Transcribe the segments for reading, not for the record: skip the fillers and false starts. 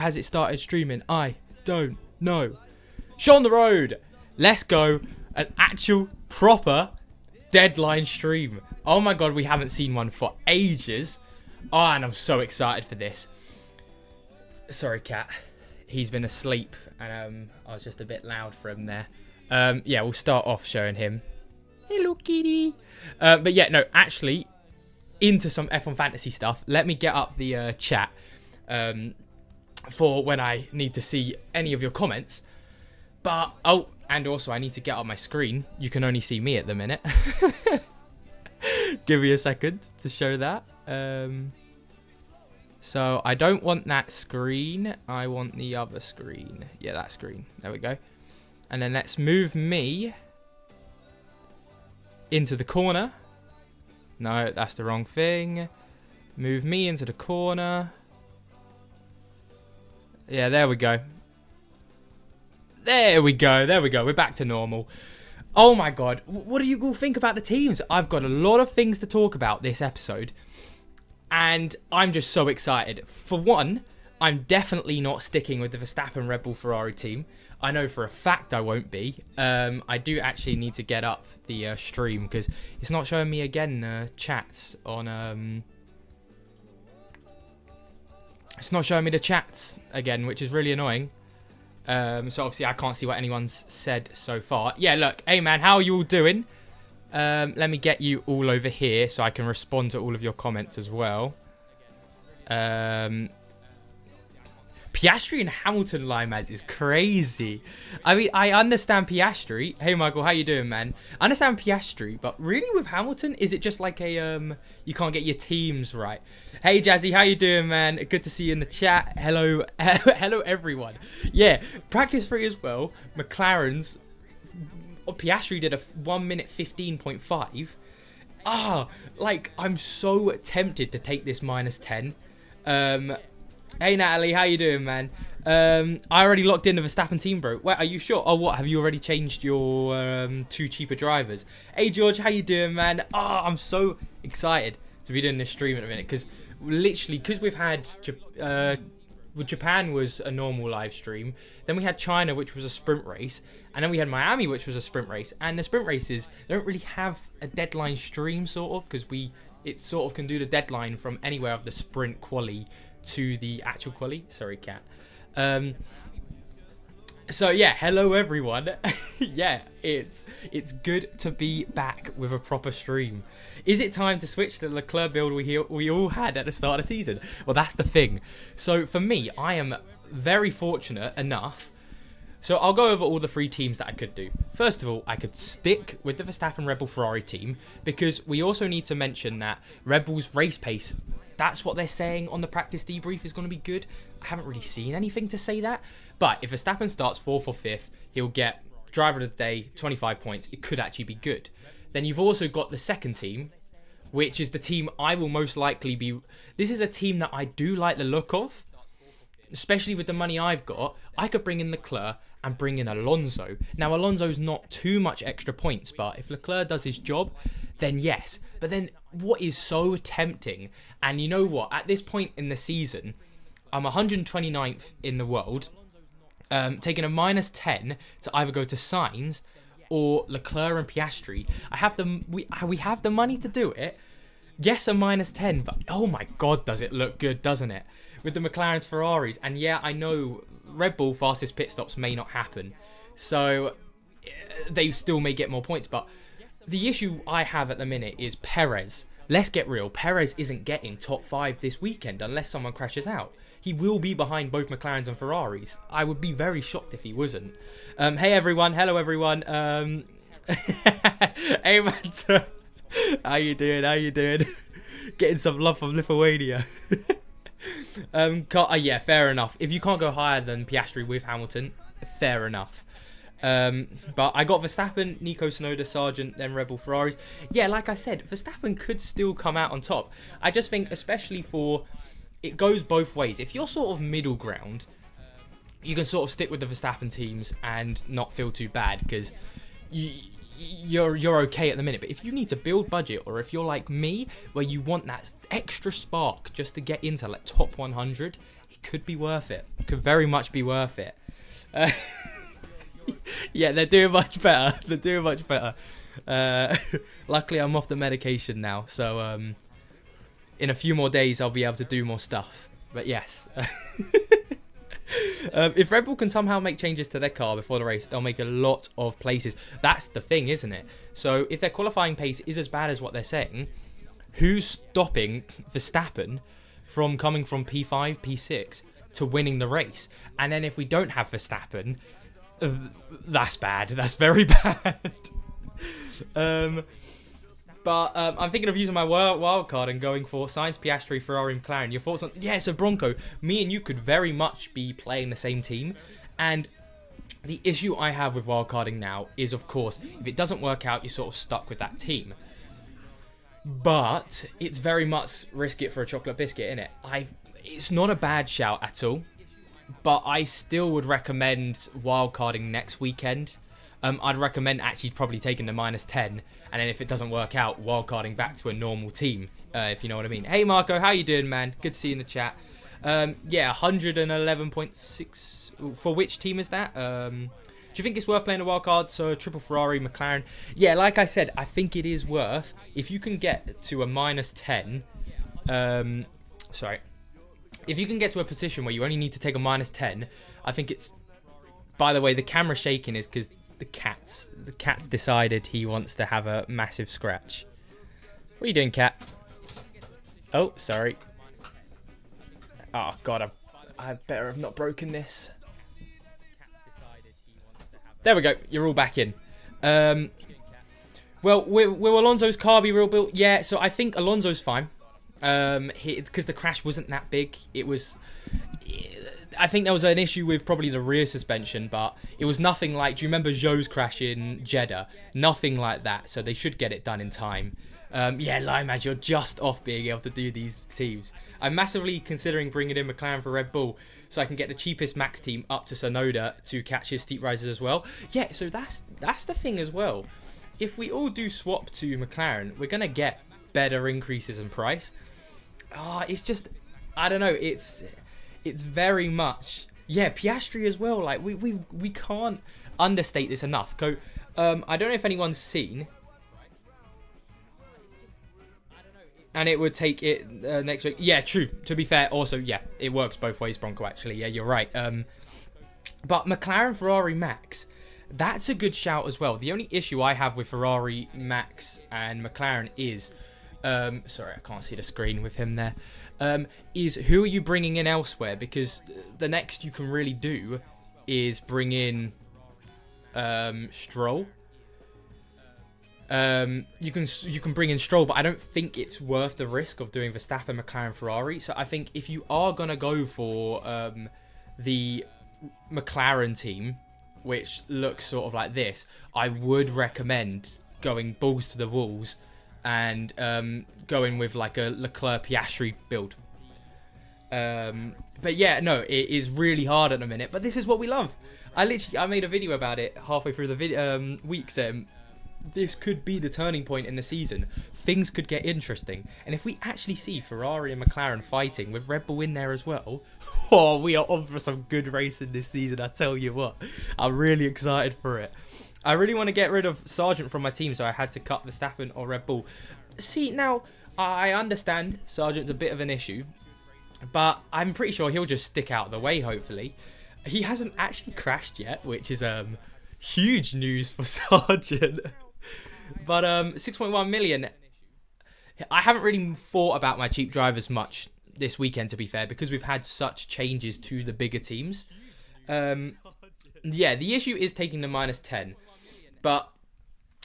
Has it started streaming? I don't know. Show on the road. Let's go. An actual proper deadline stream. Oh my god, we haven't seen one for ages. Oh, and I'm so excited for this. Sorry, cat. He's been asleep, and I was just a bit loud for him there. Yeah, we'll start off showing him. Hello, kitty. But yeah, no, actually, into some F1 fantasy stuff. Let me get up the chat for when I need to see any of your comments. But, oh, and also I need to get up my screen. You can only see me at the minute. Give me a second to show that. So I don't want that screen. I want the other screen. Yeah, that screen. There we go. And then let's move me into the corner. No, that's the wrong thing. Move me into the corner. Yeah, there we go. There we go. There we go. We're back to normal. Oh my god. What do you all think about the teams? I've got a lot of things to talk about this episode. And I'm just so excited. For one, I'm definitely not sticking with the Verstappen Red Bull Ferrari team. I know for a fact I won't be. I do actually need to get up the stream because it's not showing me again chats on... It's not showing me the chats again, which is really annoying. So obviously I can't see what anyone's said so far. Yeah, look. Hey, man, how are you all doing? Let me get you all over here so I can respond to all of your comments as well. Piastri and Hamilton Limaz is crazy. I mean, I understand Piastri. Hey, Michael, how you doing, man? I understand Piastri, but really with Hamilton, is it just like a, you can't get your teams right? Hey, Jazzy, how you doing, man? Good to see you in the chat. Hello, hello, everyone. Yeah, practice 3 as well. McLaren's, Piastri did a 1 minute 15.5. Like, I'm so tempted to take this -10. Hey Natalie, how you doing, man? I already locked in the Verstappen team, bro. Wait, are you sure? Oh, what? Have you already changed your 2 cheaper drivers? Hey George, how you doing, man? I'm so excited to be doing this stream in a minute because literally, because we've had Japan was a normal live stream, then we had China, which was a sprint race, and then we had Miami, which was a sprint race. And the sprint races don't really have a deadline stream, sort of, because it sort of can do the deadline from anywhere of the sprint quali to the actual quali. Sorry, cat. So yeah, hello everyone. Yeah, it's good to be back with a proper stream. Is it time to switch to the Leclerc build we all had at the start of the season? Well, that's the thing. So for me, I am very fortunate enough. So I'll go over all the 3 teams that I could do. First of all, I could stick with the Verstappen Red Bull Ferrari team because we also need to mention that Red Bull's race pace, that's what they're saying on the practice debrief is going to be good. I haven't really seen anything to say that. But if Verstappen starts 4th or 5th, he'll get driver of the day, 25 points. It could actually be good. Then you've also got the second team, which is the team I will most likely be... This is a team that I do like the look of, especially with the money I've got. I could bring in Leclerc and bring in Alonso. Now, Alonso's not too much extra points, but if Leclerc does his job, then yes. But then what is so tempting, and you know what, at this point in the season, I'm 129th in the world, taking a -10 to either go to Sainz or Leclerc and Piastri. We have the money to do it. Yes, a -10, but oh my god, does it look good, doesn't it? With the McLaren's, Ferraris, and yeah, I know Red Bull fastest pit stops may not happen, so they still may get more points, but the issue I have at the minute is Perez. Let's get real, Perez isn't getting top 5 this weekend unless someone crashes out. He will be behind both McLarens and Ferraris. I would be very shocked if he wasn't. Hey everyone, hello everyone. Hey man, how you doing? How you doing? Getting some love from Lithuania. Yeah, fair enough. If you can't go higher than Piastri with Hamilton, fair enough. But I got Verstappen, Nico Tsunoda, Sargent, then Red Bull Ferraris. Yeah, like I said, Verstappen could still come out on top. I just think, especially for... It goes both ways. If you're sort of middle ground, you can sort of stick with the Verstappen teams and not feel too bad because you're okay at the minute. But if you need to build budget, or if you're like me, where you want that extra spark just to get into like top 100, it could be worth it. Could very much be worth it. Yeah, they're doing much better. They're doing much better. Luckily, I'm off the medication now, so in a few more days, I'll be able to do more stuff. But yes. If Red Bull can somehow make changes to their car before the race, they'll make a lot of places. That's the thing, isn't it? So if their qualifying pace is as bad as what they're saying, who's stopping Verstappen from coming from P5, P6 to winning the race? And then if we don't have Verstappen, that's bad. That's very bad. But I'm thinking of using my wild card and going for Sainz, Piastri, Ferrari, McLaren. Your thoughts on... Yeah, so Bronco, me and you could very much be playing the same team. And the issue I have with wildcarding now is, of course, if it doesn't work out, you're sort of stuck with that team. But it's very much risk it for a chocolate biscuit, innit? It's not a bad shout at all. But I still would recommend wildcarding next weekend. I'd recommend actually probably taking the -10, and then if it doesn't work out, wildcarding back to a normal team, if you know what I mean. Hey Marco, how you doing, man? Good to see you in the chat. Yeah, 111.6. For which team is that? Do you think it's worth playing a wildcard? So triple Ferrari, McLaren. Yeah, like I said, I think it is worth. If you can get to a -10, sorry. If you can get to a position where you only need to take a -10, I think it's... By the way, the camera shaking is because the cat's decided he wants to have a massive scratch. What are you doing, cat? Oh, sorry. Oh, God, I better have not broken this. There we go. You're all back in. Well, will Alonso's car be real built? Yeah, so I think Alonso's fine. Because the crash wasn't that big. It was... I think there was an issue with probably the rear suspension, but it was nothing like... Do you remember Zhou's crash in Jeddah? Nothing like that, so they should get it done in time. Yeah, Limaz, you're just off being able to do these teams. I'm massively considering bringing in McLaren for Red Bull so I can get the cheapest Max team up to Sonoda to catch his steep rises as well. Yeah, so that's the thing as well. If we all do swap to McLaren, we're going to get better increases in price. It's just... I don't know, it's very much... Yeah, Piastri as well. Like, we can't understate this enough. I don't know if anyone's seen... And it would take it next week. Yeah, true. To be fair, also, yeah, it works both ways, Bronco, actually. Yeah, you're right. But McLaren, Ferrari, Max, that's a good shout as well. The only issue I have with Ferrari, Max, and McLaren is... sorry, I can't see the screen with him there. Is who are you bringing in elsewhere? Because the next you can really do is bring in Stroll. You can bring in Stroll, but I don't think it's worth the risk of doing Verstappen, McLaren, Ferrari. So I think if you are gonna go for the McLaren team, which looks sort of like this, I would recommend going balls to the walls and going with like a Leclerc Piastri build. But yeah, no, it is really hard at the minute, but this is what we love. I made a video about it halfway through the week saying this could be the turning point in the season. Things could get interesting, and if we actually see Ferrari and McLaren fighting with Red Bull in there as well, oh, we are on for some good racing this season, I tell you what. I'm really excited for it. I really want to get rid of Sargent from my team, so I had to cut Verstappen or Red Bull. See, now, I understand Sargent's a bit of an issue, but I'm pretty sure he'll just stick out of the way, hopefully. He hasn't actually crashed yet, which is huge news for Sargent. But 6.1 million, I haven't really thought about my cheap drivers much this weekend, to be fair, because we've had such changes to the bigger teams. Yeah, the issue is taking the -10. But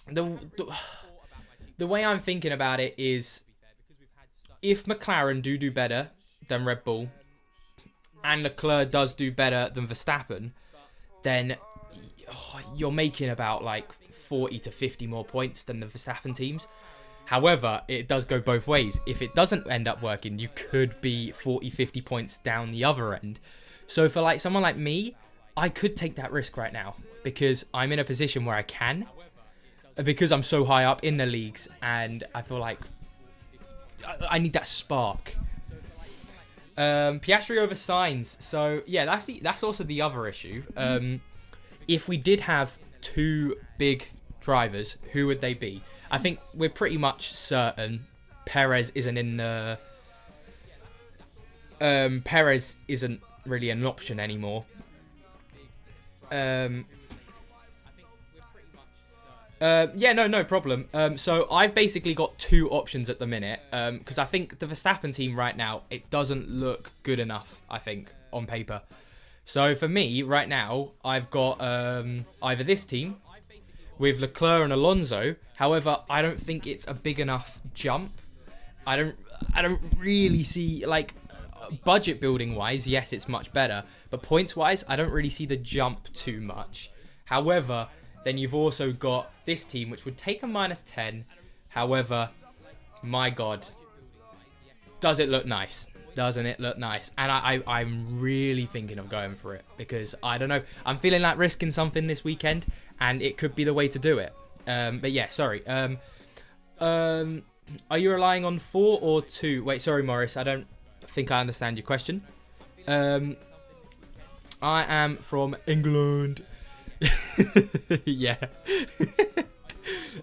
the way I'm thinking about it is, if McLaren do better than Red Bull, and Leclerc does do better than Verstappen, then you're making about like 40 to 50 more points than the Verstappen teams. However, it does go both ways. If it doesn't end up working, you could be 40, 50 points down the other end. So for like someone like me, I could take that risk right now because I'm in a position where I can, because I'm so high up in the leagues, and I feel like I need that spark. Piastri over Sainz. So yeah, that's also the other issue. If we did have two big drivers, who would they be? I think we're pretty much certain Perez isn't in the. Perez isn't really an option anymore. Yeah, no problem. So I've basically got two options at the minute. Because I think the Verstappen team right now, it doesn't look good enough, I think, on paper. So for me, right now, I've got either this team with Leclerc and Alonso. However, I don't think it's a big enough jump. I don't really see, like, budget building wise, yes, it's much better. But points wise, I don't really see the jump too much. However, then you've also got this team, which would take a -10. However, my God, does it look nice? Doesn't it look nice? And I'm really thinking of going for it because I don't know. I'm feeling like risking something this weekend, and it could be the way to do it. But yeah, sorry. Are you relying on 4 or 2? Wait, sorry, Morris. I don't think I understand your question. I am from England. Yeah.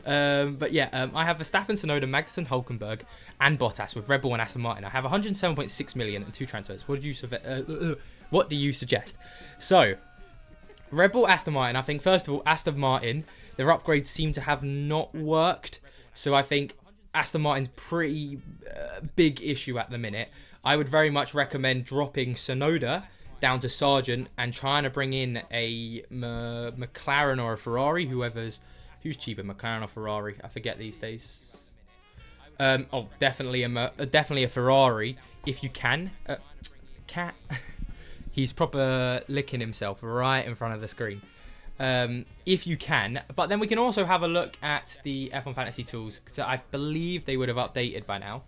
But yeah, I have Verstappen, Tsunoda, Magnussen, Hulkenberg, and Bottas with Red Bull and Aston Martin. I have 107.6 million and 2 transfers. What do you suggest? So, Red Bull, Aston Martin. I think first of all, Aston Martin, their upgrades seem to have not worked. So I think Aston Martin's pretty big issue at the minute. I would very much recommend dropping Tsunoda down to Sargent and trying to bring in a McLaren or a Ferrari, who's cheaper, McLaren or Ferrari? I forget these days. Definitely a Ferrari if you can. Cat, he's proper licking himself right in front of the screen. If you can, but then we can also have a look at the F1 Fantasy tools because I believe they would have updated by now.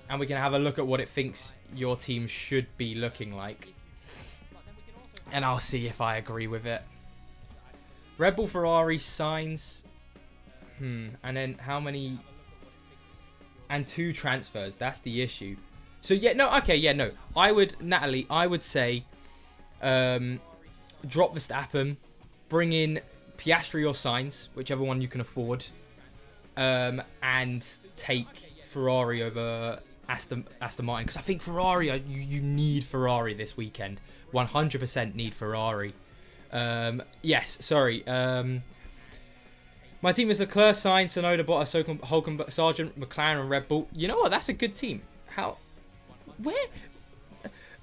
And we can have a look at what it thinks your team should be looking like. And I'll see if I agree with it. Red Bull, Ferrari, Sainz. And then how many? And 2 transfers. That's the issue. So yeah, no, okay, yeah, no. Natalie, I would say drop Verstappen, bring in Piastri or Sainz, whichever one you can afford. And take Ferrari over Aston Martin, because I think Ferrari, you need Ferrari this weekend. 100% need Ferrari. Yes, sorry. My team is Leclerc, Sainz, Tsunoda, Bottas, Hulkenberg, Sargent, McLaren, and Red Bull. You know what? That's a good team. Where?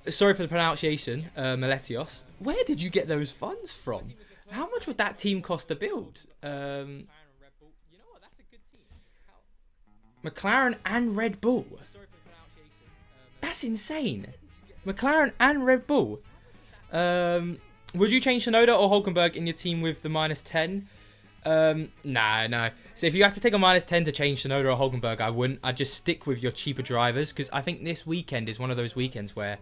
Sorry for the pronunciation, Meletios. Where did you get those funds from? How much would that team cost to build? McLaren and Red Bull. That's insane. McLaren and Red Bull. Would you change Tsunoda or Hulkenberg in your team with the -10? No. So if you have to take a -10 to change Tsunoda or Hulkenberg, I wouldn't. I'd just stick with your cheaper drivers because I think this weekend is one of those weekends where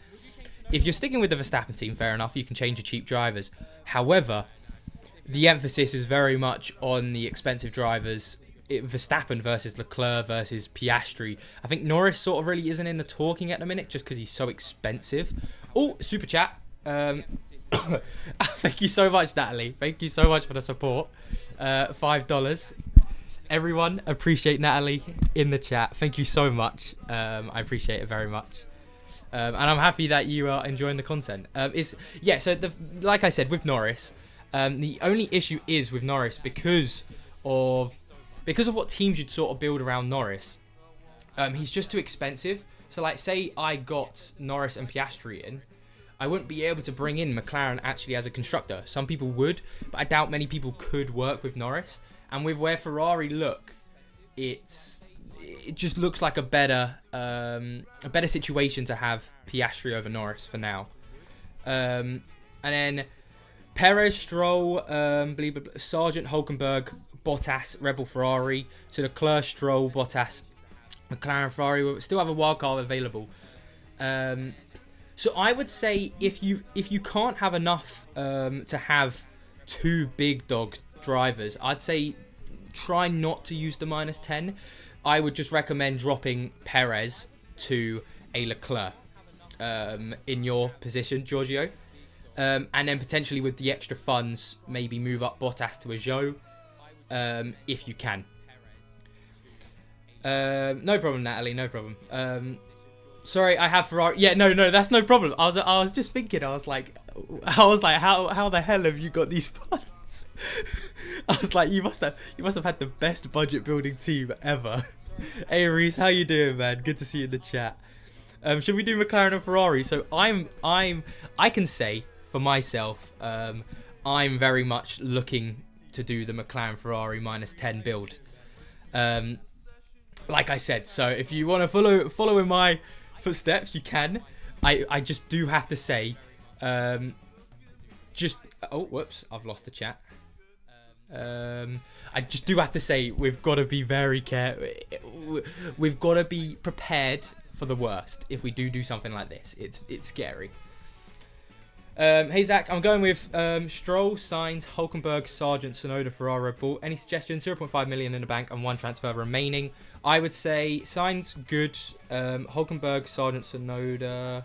if you're sticking with the Verstappen team, fair enough, you can change your cheap drivers. However, the emphasis is very much on the expensive drivers. Verstappen versus Leclerc versus Piastri. I think Norris sort of really isn't in the talking at the minute just because he's so expensive. Oh, super chat. Thank you so much, Natalie. Thank you so much for the support. $5. Everyone, appreciate Natalie in the chat. Thank you so much. I appreciate it very much. And I'm happy that you are enjoying the content. So like I said, with Norris, the only issue is with Norris because of what teams you'd sort of build around Norris. He's just too expensive. So like, say I got Norris and Piastri in, I wouldn't be able to bring in McLaren actually as a constructor. Some people would, but I doubt many people could work with Norris. And with where Ferrari look, it just looks like a better situation to have Piastri over Norris for now. And then Perez, Stroll, Sargent, Hulkenberg, Bottas, Red Bull, Ferrari, to Leclerc, Stroll, Bottas, McLaren, Ferrari. We'll still have a wild card available. So I would say if you can't have enough to have 2 big dog drivers, I'd say try not to use the -10. I would just recommend dropping Perez to a Leclerc in your position, Giorgio. And then potentially with the extra funds, maybe move up Bottas to a Zhou, if you can. No problem, Natalie. No problem. Sorry, I have Ferrari. Yeah, no, that's no problem. I was just thinking. I was like, how the hell have you got these funds? I was like, you must have had the best budget building team ever. Hey, Reese, how you doing, man? Good to see you in the chat. Should we do McLaren and Ferrari? So I can say for myself, I'm very much looking to do the McLaren Ferrari -10 build. Like I said, so if you want to follow in my footsteps, you can. I just do have to say, oh whoops, I've lost the chat. I just do have to say, we've got to be very careful. We've got to be prepared for the worst if we do something like this. It's scary. Hey Zach, I'm going with Stroll, Sainz, Hulkenberg, Sargent, Tsunoda, Ferrari, Red Bull. Any suggestions? 0.5 million in the bank and 1 transfer remaining. I would say Sainz, good. Hulkenberg, Sargent, Tsunoda.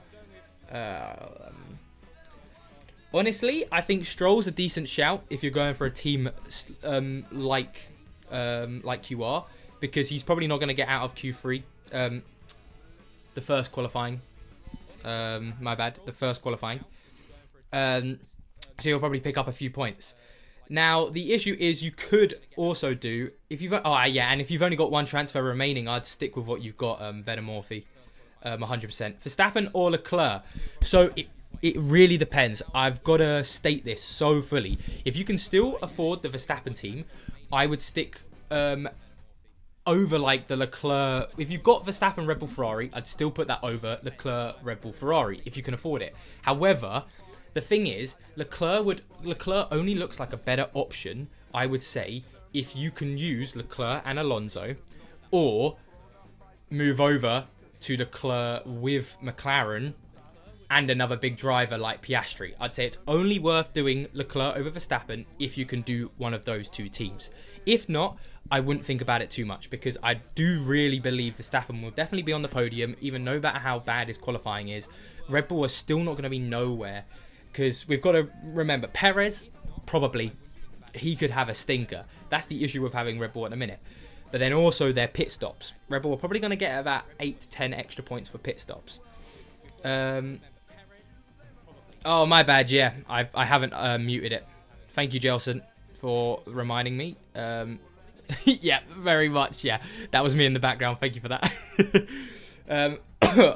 Honestly, I think Stroll's a decent shout if you're going for a team like you are, because he's probably not going to get out of Q3. The first qualifying. My bad. The first qualifying. So you'll probably pick up a few points. Now, the issue is you could also do, if you've, and if you've only got 1 transfer remaining, I'd stick with what you've got, Venomorphy, 100%. Verstappen or Leclerc. So it really depends. I've got to state this so fully. If you can still afford the Verstappen team, I would stick over like the Leclerc. If you've got Verstappen, Red Bull, Ferrari, I'd still put that over Leclerc, Red Bull, Ferrari, if you can afford it. However, the thing is, Leclerc only looks like a better option, I would say, if you can use Leclerc and Alonso, or move over to Leclerc with McLaren and another big driver like Piastri. I'd say it's only worth doing Leclerc over Verstappen if you can do one of those 2 teams. If not, I wouldn't think about it too much, because I do really believe Verstappen will definitely be on the podium, even no matter how bad his qualifying is. Red Bull are still not going to be nowhere, because we've got to remember, Perez, probably, he could have a stinker. That's the issue with having Red Bull at the minute. But then also their pit stops. Red Bull are probably going to get about 8 to 10 extra points for pit stops. Oh, my bad, yeah. I haven't muted it. Thank you, Jelson, for reminding me. Yeah, very much, yeah. That was me in the background. Thank you for that.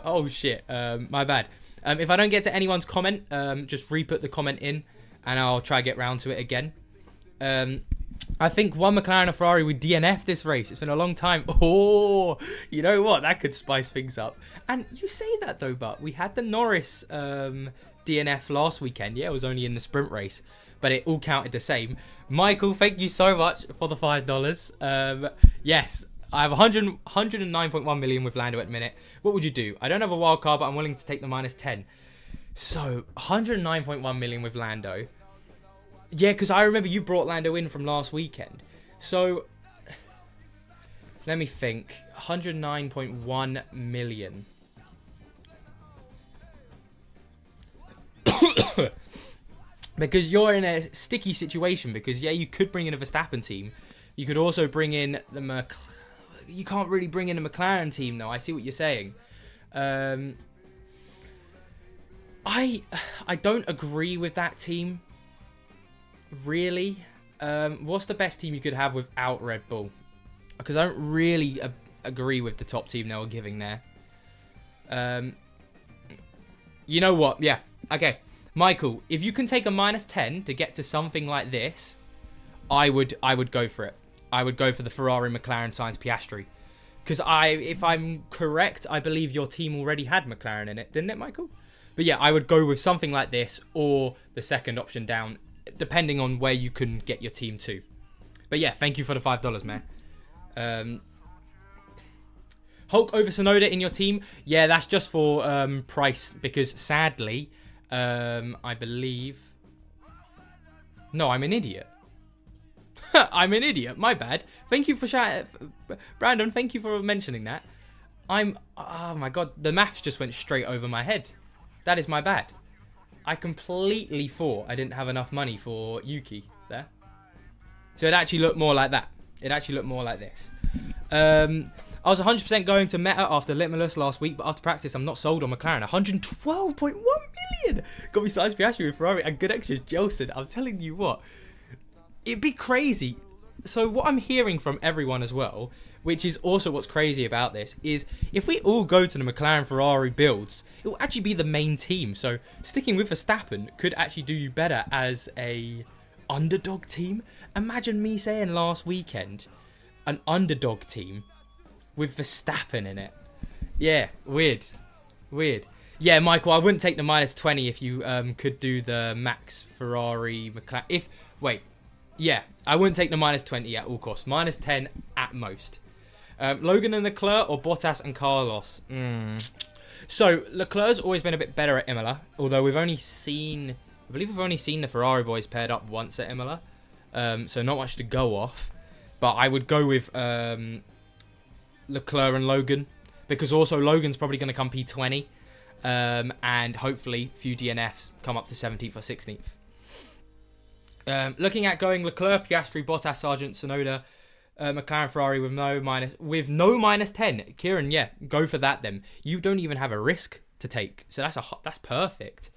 Oh, shit. My bad. If I don't get to anyone's comment, just re-put the comment in, and I'll try to get round to it again. I think one McLaren and Ferrari would DNF this race. It's been a long time. Oh, you know what? That could spice things up. And you say that, though, but we had the Norris DNF last weekend. Yeah, it was only in the sprint race, but it all counted the same. Michael, thank you so much for the $5. Yes, I have 109.1 million with Lando at the minute. What would you do? I don't have a wild card, but I'm willing to take the -10. So 109.1 million with Lando. Yeah, because I remember you brought Lando in from last weekend. So let me think. 109.1 million. Because you're in a sticky situation, because yeah, you could bring in a Verstappen team. You could also bring in the you can't really bring in a McLaren team though. I see what you're saying. I don't agree with that team. Really? What's the best team you could have without Red Bull? Because I don't really agree with the top team they were giving there. You know what? Yeah. Okay. Michael, if you can take a -10 to get to something like this, I would go for it. I would go for the Ferrari, McLaren, Sainz, Piastri. Because if I'm correct, I believe your team already had McLaren in it, didn't it, Michael? But yeah, I would go with something like this, or the second option down, depending on where you can get your team to. But yeah, thank you for the $5, man. Hulk over Tsunoda in your team? Yeah, that's just for price, because sadly, I believe... No, I'm an idiot. I'm an idiot. My bad. Thank you for Brandon, thank you for mentioning that. Oh my god, the maths just went straight over my head. That is my bad. I completely thought I didn't have enough money for Yuki there. So it actually looked more like that. It actually looked more like this. I was 100% going to Meta after Litmalus last week, but after practice, I'm not sold on McLaren. 112.1 million! Got me size Piastri with Ferrari and good extras, Jelson. I'm telling you what. It'd be crazy. So what I'm hearing from everyone as well, which is also what's crazy about this, is if we all go to the McLaren Ferrari builds, it will actually be the main team. So sticking with Verstappen could actually do you better as a underdog team. Imagine me saying last weekend, an underdog team with Verstappen in it. Yeah, weird. Yeah, Michael, I wouldn't take the -20 if you could do the Max Ferrari McLaren. Yeah, I wouldn't take the -20 at all costs. -10 at most. Logan and Leclerc or Bottas and Carlos? So, Leclerc's always been a bit better at Imola, although I believe we've only seen the Ferrari boys paired up once at Imola. So not much to go off. But I would go with Leclerc and Logan, because also Logan's probably going to come P20, and hopefully a few DNFs come up to 17th or 16th. Looking at going Leclerc, Piastri, Bottas, Sargent, Tsunoda, McLaren, Ferrari with no -10. Kieran, yeah, go for that then. You don't even have a risk to take, so that's perfect.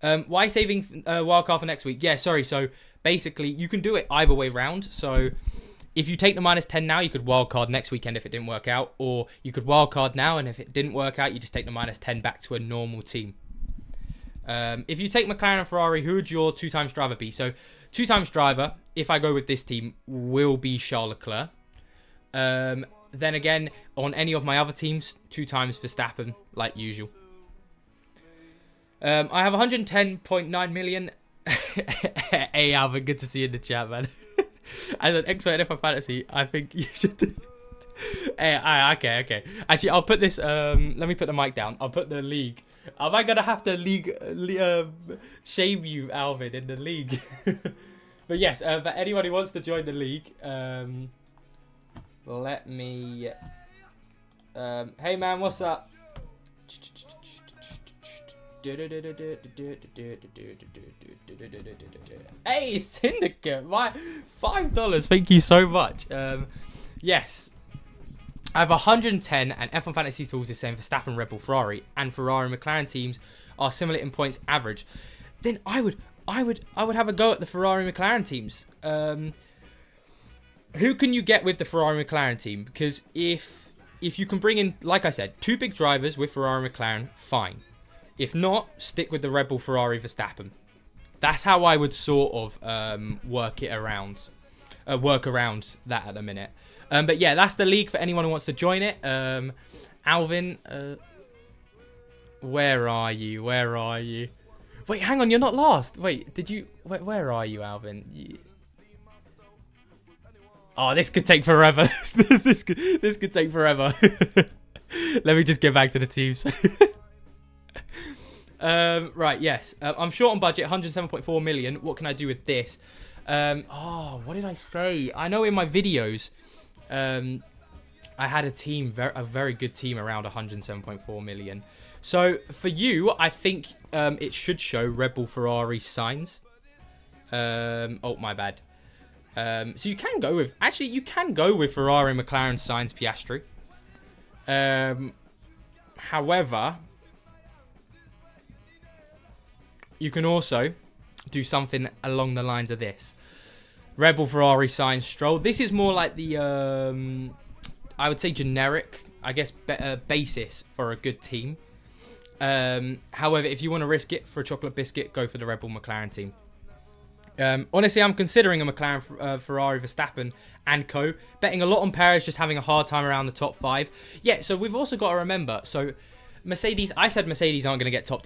Why saving wildcard for next week? Yeah, sorry. So basically, you can do it either way round. So if you take the -10 now, you could wildcard next weekend if it didn't work out, or you could wildcard now, and if it didn't work out, you just take the -10 back to a normal team. If you take McLaren and Ferrari, who would your 2x driver be? So 2x driver, if I go with this team, will be Charles Leclerc. Then again, on any of my other teams, 2x Verstappen, like usual. I have 110.9 million. Hey, Alvin, good to see you in the chat, man. As an expert in F1 fantasy, I think you should do... Hey, okay. Actually, I'll put this... let me put the mic down. I'll put the league. Am I going to have to shame you, Alvin, in the league? But yes, for anyone who wants to join the league, let me... hey, man, what's up? Hey, Syndicate, my $5. Thank you so much. Yes, I have 110, and F1 Fantasy Tools is saying Verstappen, Red Bull, Ferrari, and Ferrari and McLaren teams are similar in points average. Then I would have a go at the Ferrari McLaren teams. Who can you get with the Ferrari McLaren team? Because if you can bring in, like I said, 2 big drivers with Ferrari McLaren, fine. If not, stick with the Red Bull, Ferrari, Verstappen. That's how I would sort of work around that at the minute. But yeah, that's the league for anyone who wants to join it. Alvin, where are you? Wait, hang on, you're not last. Wait, where are you, Alvin? Oh, this could take forever. this could take forever. Let me just get back to the teams. Right, yes. I'm short on budget, 107.4 million. What can I do with this? What did I say? I know in my videos, I had a very good team around 107.4 million. So for you, I think it should show Red Bull, Ferrari signs. Oh, my bad. So you can go with... Actually, you can go with Ferrari and McLaren signs Piastri. However... You can also do something along the lines of this. Red Bull, Ferrari signs Stroll. This is more like the, I would say generic, I guess, basis for a good team. However, if you want to risk it for a chocolate biscuit, go for the Red Bull McLaren team. Honestly, I'm considering a McLaren, Ferrari, Verstappen and co. Betting a lot on Perez, just having a hard time around the top 5. Yeah, so we've also got to remember, so Mercedes, I said Mercedes aren't going to get top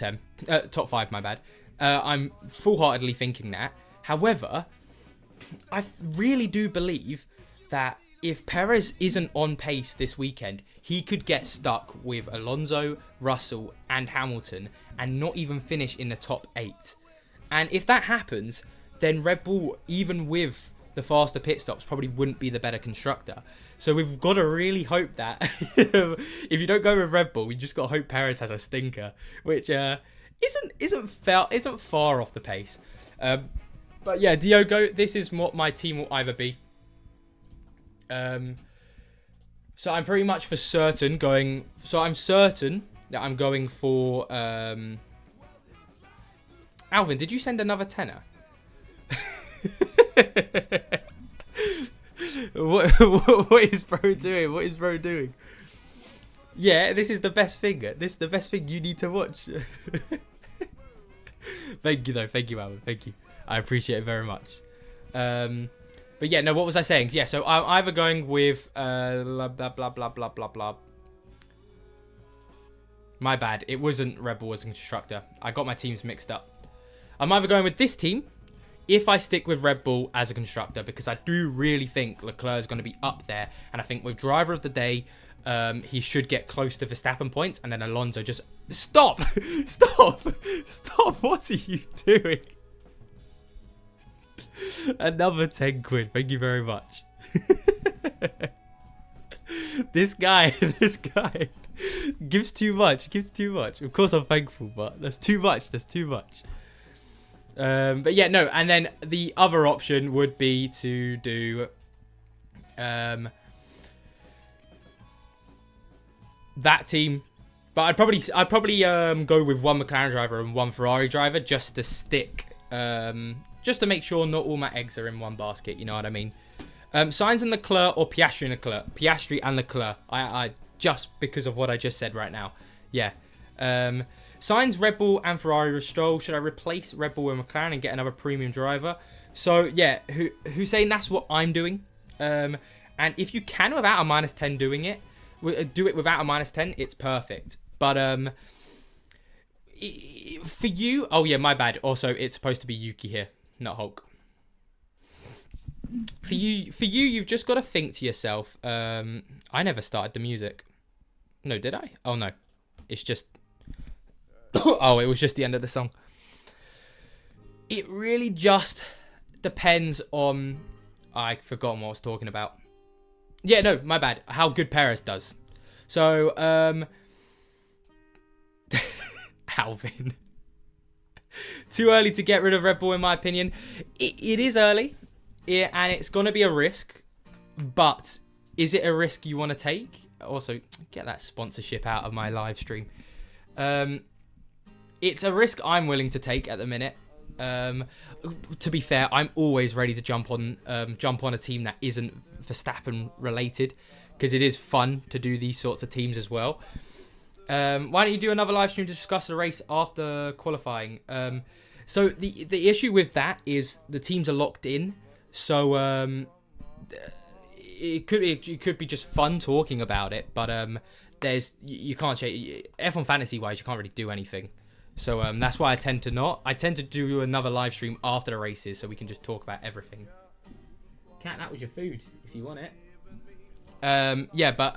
5, my bad. I'm full-heartedly thinking that. However, I really do believe that if Perez isn't on pace this weekend, he could get stuck with Alonso, Russell, and Hamilton and not even finish in the top 8. And if that happens, then Red Bull, even with the faster pit stops probably wouldn't be the better constructor. So we've got to really hope that if you don't go with Red Bull, we just got to hope Perez has a stinker, which isn't far off the pace. But yeah, Diogo, this is what my team will either be. So I'm pretty much for certain going. So I'm certain that I'm going for. Alvin, did you send another tenner? What is bro doing? What is bro doing? Yeah, this is the best thing. This is the best thing you need to watch. Thank you though. Thank you, Alvin. Thank you. I appreciate it very much. But yeah, no, what was I saying? Yeah, so I'm either going with blah blah blah blah blah blah blah. My bad. It wasn't Red Bull as a constructor. I got my teams mixed up. I'm either going with this team if I stick with Red Bull as a constructor, because I do really think Leclerc is going to be up there, and I think with driver of the day, he should get close to Verstappen points, and then Alonso just stop. What are you doing? Another 10 quid. Thank you very much. This guy gives too much. Of course I'm thankful, but that's too much. But yeah, no. And then the other option would be to do that team. But I'd probably go with one McLaren driver and one Ferrari driver just to stick. Just to make sure not all my eggs are in one basket, you know what I mean? Sainz and Leclerc or Piastri and Leclerc? Piastri and Leclerc. I just because of what I just said right now. Yeah. Sainz, Red Bull and Ferrari with Stroll. Should I replace Red Bull with McLaren and get another premium driver? So yeah, Hussein, that's what I'm doing. And if you can without a -10 doing it, do it without a -10, it's perfect. But for you, oh yeah, my bad. Also, it's supposed to be Yuki here, not Hulk. For you, you've just got to think to yourself. I never started the music. No, did I? Oh no, it's just. Oh, it was just the end of the song. It really just depends on. I forgotten what I was talking about. Yeah, no, my bad. How good Perez does. So, Alvin. Too early to get rid of Red Bull, in my opinion. It is early, and it's going to be a risk. But is it a risk you want to take? Also, get that sponsorship out of my live stream. It's a risk I'm willing to take at the minute. To be fair, I'm always ready to jump on a team that isn't Verstappen related, because it is fun to do these sorts of teams as well. Why don't you do another live stream to discuss the race after qualifying? So the issue with that is the teams are locked in, so it could be just fun talking about it, but you can't change F1 fantasy wise. You can't really do anything. So that's why I tend to do another live stream after the races, so we can just talk about everything. Cat, that was your food if you want it. Yeah, but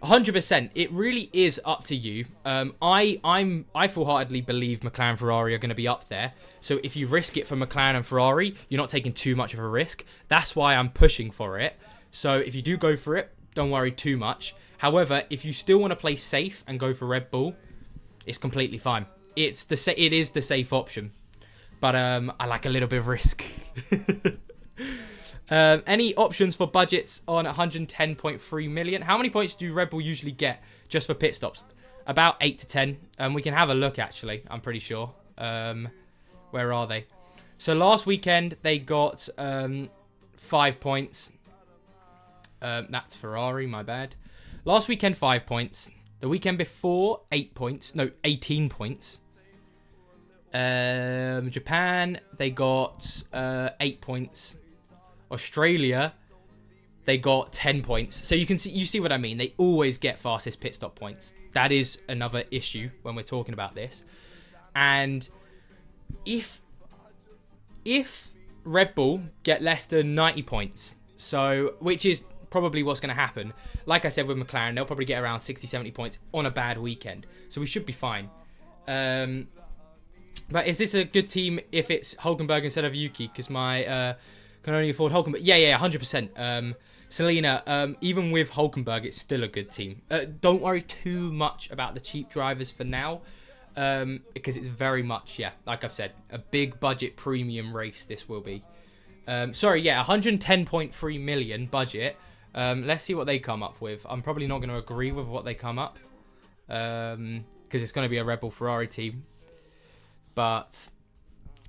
100%. It really is up to you. I full-heartedly believe McLaren and Ferrari are going to be up there. So if you risk it for McLaren and Ferrari, you're not taking too much of a risk. That's why I'm pushing for it. So if you do go for it, don't worry too much. However, if you still want to play safe and go for Red Bull, it's completely fine. It is the safe option, but I like a little bit of risk. Any options for budgets on 110.3 million? How many points do Red Bull usually get just for pit stops? About 8 to 10. We can have a look actually. I'm pretty sure. Where are they? So last weekend they got 5 points. That's Ferrari. My bad. Last weekend 5 points. The weekend before, 8 points. No, 18 points. Japan, they got 8 points. Australia, they got 10 points. So you see what I mean. They always get fastest pit stop points. That is another issue when we're talking about this. And if Red Bull get less than 90 points, so which is probably what's going to happen. Like I said with McLaren, they'll probably get around 60, 70 points on a bad weekend. So we should be fine. But is this a good team if it's Hulkenberg instead of Yuki? Because my Can only afford Hulkenberg. Yeah, 100%. Selena, even with Hulkenberg, it's still a good team. Don't worry too much about the cheap drivers for now, because it's very much, yeah, like I've said, a big budget premium race this will be. Sorry, yeah, 110.3 million budget. Let's see what they come up with. I'm probably not going to agree with what they come up, because it's going to be a Red Bull Ferrari team. But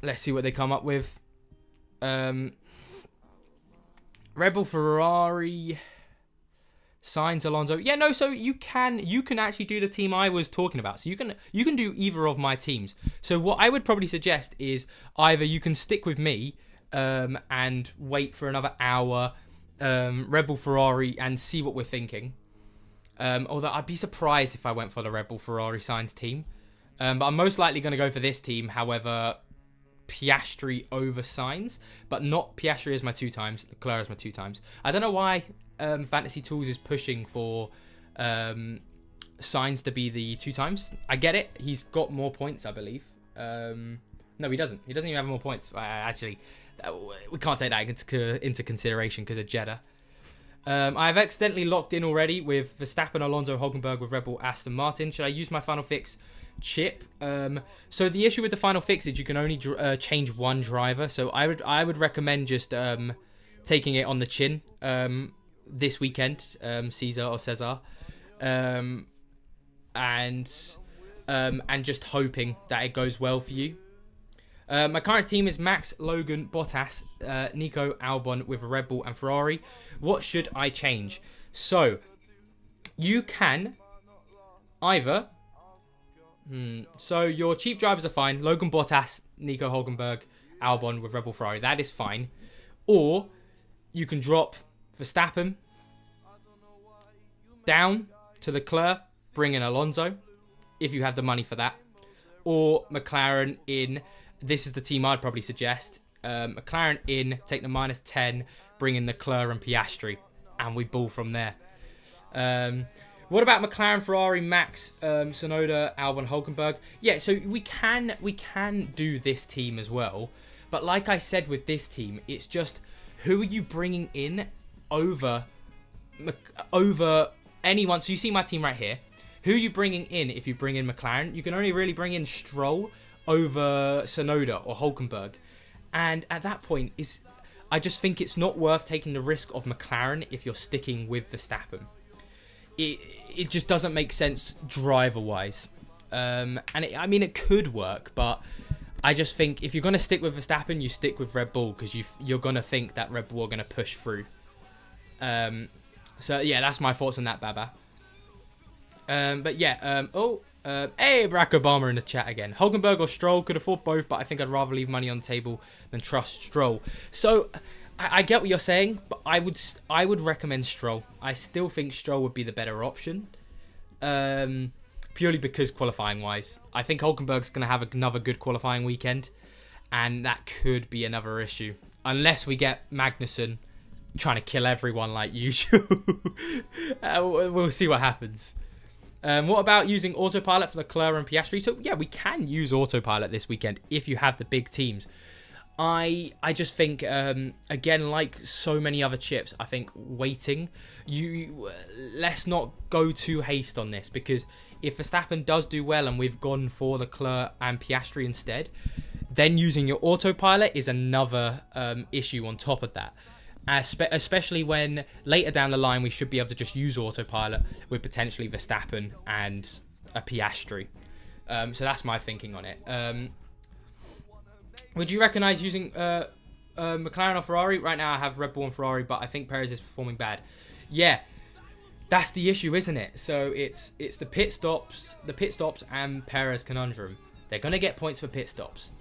let's see what they come up with. Red Bull Ferrari, Sainz, Alonso. Yeah, no. So you can actually do the team I was talking about. So you can do either of my teams. So what I would probably suggest is either you can stick with me and wait for another hour, Red Bull Ferrari, and see what we're thinking. Although I'd be surprised if I went for the Red Bull Ferrari Sainz team. But I'm most likely going to go for this team. However, Piastri over Sainz, but not Piastri as my 2 times, Leclerc as my 2 times. I don't know why Fantasy Tools is pushing for Sainz to be the 2 times. I get it. He's got more points, I believe. No, he doesn't. He doesn't even have more points. Actually, we can't take that into consideration because of Jeddah. I've accidentally locked in already with Verstappen, Alonso, Hulkenberg with Red Bull, Aston Martin. Should I use my final fix chip? So the issue with the final fix is you can only change 1 driver. So I would recommend just taking it on the chin this weekend, Cesar, and just hoping that it goes well for you. My current team is Max, Logan, Bottas, Nico, Albon with a Red Bull and Ferrari. What should I change? So you can either... So your cheap drivers are fine. Logan, Bottas, Nico, Hulkenberg, Albon with Red Bull, Ferrari. That is fine. Or you can drop Verstappen down to Leclerc, bring in Alonso if you have the money for that. Or McLaren in... This is the team I'd probably suggest. McLaren in, take the -10, bring in Leclerc and Piastri, and we ball from there. What about McLaren, Ferrari, Max, Tsunoda, Albon, Hulkenberg? Yeah, so we can do this team as well. But like I said with this team, it's just who are you bringing in over anyone? So you see my team right here. Who are you bringing in if you bring in McLaren? You can only really bring in Stroll over Tsunoda or Hulkenberg. And at that point, I just think it's not worth taking the risk of McLaren if you're sticking with Verstappen. It just doesn't make sense driver-wise. I mean, it could work, but I just think if you're going to stick with Verstappen, you stick with Red Bull because you're going to think that Red Bull are going to push through. So, yeah, that's my thoughts on that, Baba. But, yeah. Hey, Barack Obama in the chat again. Hulkenberg or Stroll, could afford both, but I think I'd rather leave money on the table than trust Stroll. So, I get what you're saying, but I would recommend Stroll. I still think Stroll would be the better option. Purely because qualifying-wise. I think Hulkenberg's going to have another good qualifying weekend, and that could be another issue. Unless we get Magnussen trying to kill everyone like usual. We'll see what happens. What about using autopilot for Leclerc and Piastri? So, yeah, we can use autopilot this weekend if you have the big teams. I just think, again, like so many other chips, I think waiting, let's not go too haste on this, because if Verstappen does do well and we've gone for Leclerc and Piastri instead, then using your autopilot is another issue on top of that. Especially when later down the line we should be able to just use autopilot with potentially Verstappen and a Piastri. So that's my thinking on it. Would you recognise using McLaren or Ferrari? Right now I have Red Bull and Ferrari, but I think Perez is performing bad. Yeah, that's the issue, isn't it? So it's the pit stops and Perez conundrum. They're going to get points for pit stops.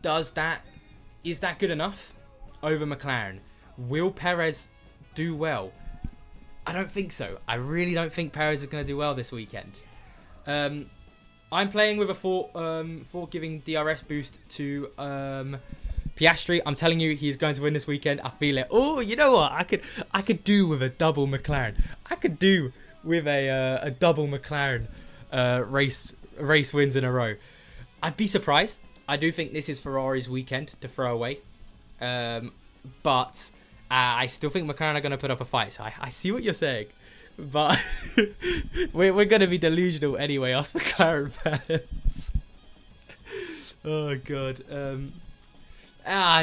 Is that good enough over McLaren? Will Perez do well? I don't think so. I really don't think Perez is going to do well this weekend. I'm playing with a for giving DRS boost to Piastri. I'm telling you, he's going to win this weekend. I feel it. Oh, you know what? I could do with a double McLaren. I could do with a double McLaren race wins in a row. I'd be surprised. I do think this is Ferrari's weekend to throw away. but I still think McLaren are going to put up a fight. So I see what you're saying, but we're going to be delusional anyway, us McLaren fans. Oh god.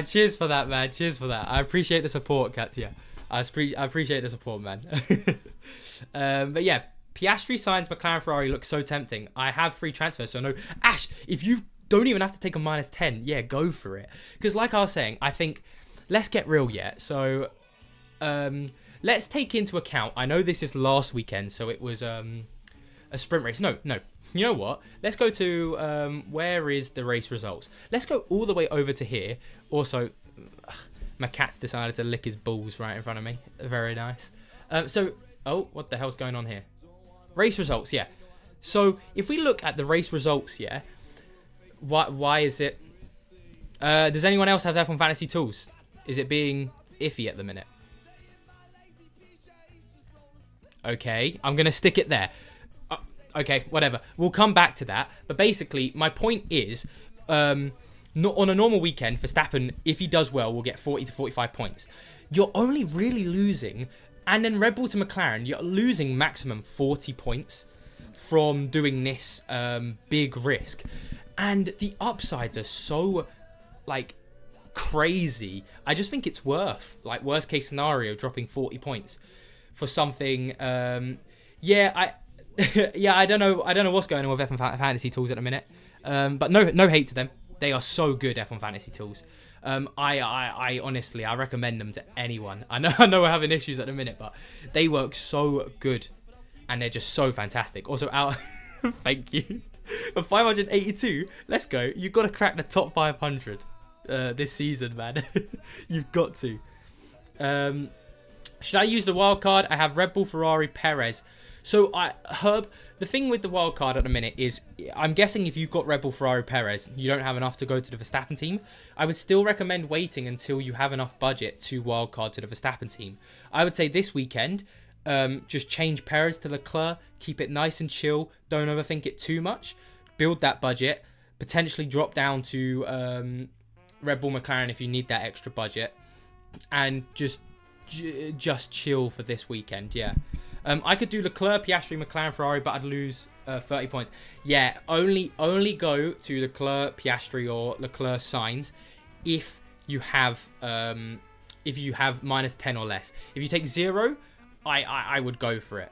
Cheers for that, man. Cheers for that. I appreciate the support, Katya. I appreciate the support, man. But yeah, Piastri signs McLaren Ferrari looks so tempting. I have free transfers, so no. Ash, if you don't even have to take a -10, yeah, go for it. Because like I was saying, I think, let's get real yet. So, let's take into account, I know this is last weekend, so it was a sprint race. No. You know what? Let's go to, where is the race results? Let's go all the way over to here. Also, my cat's decided to lick his balls right in front of me. Very nice. Oh, what the hell's going on here? Race results, yeah. So, if we look at the race results, yeah, why is it... does anyone else have F1 Fantasy Tools? Is it being iffy at the minute? Okay, I'm going to stick it there. Okay, whatever. We'll come back to that. But basically, my point is, on a normal weekend, Verstappen, if he does well, will get 40 to 45 points. You're only really losing, and then Red Bull to McLaren, you're losing maximum 40 points from doing this big risk. And the upsides are so, like, crazy. I just think it's worth, like, worst case scenario, dropping 40 points for something. Yeah, I don't know what's going on with F1 Fantasy Tools at the minute. But no hate to them. They are so good, F1 Fantasy Tools. I honestly, I recommend them to anyone. I know we're having issues at the minute, but they work so good, and they're just so fantastic. Also, thank you. For 582, let's go. You've got to crack the top 500 this season, man. You've got to. Should I use the wild card? I have Red Bull, Ferrari, Perez. So, Herb, the thing with the wild card at the minute is, I'm guessing if you've got Red Bull, Ferrari, Perez, you don't have enough to go to the Verstappen team. I would still recommend waiting until you have enough budget to wild card to the Verstappen team. I would say this weekend, just change Perez to Leclerc, keep it nice and chill, don't overthink it too much, build that budget, potentially drop down to Red Bull, McLaren if you need that extra budget, and just chill for this weekend, yeah. I could do Leclerc, Piastri, McLaren, Ferrari, but I'd lose 30 points. Yeah, only go to Leclerc, Piastri, or Leclerc Sainz if you have -10 or less. If you take 0, I would go for it.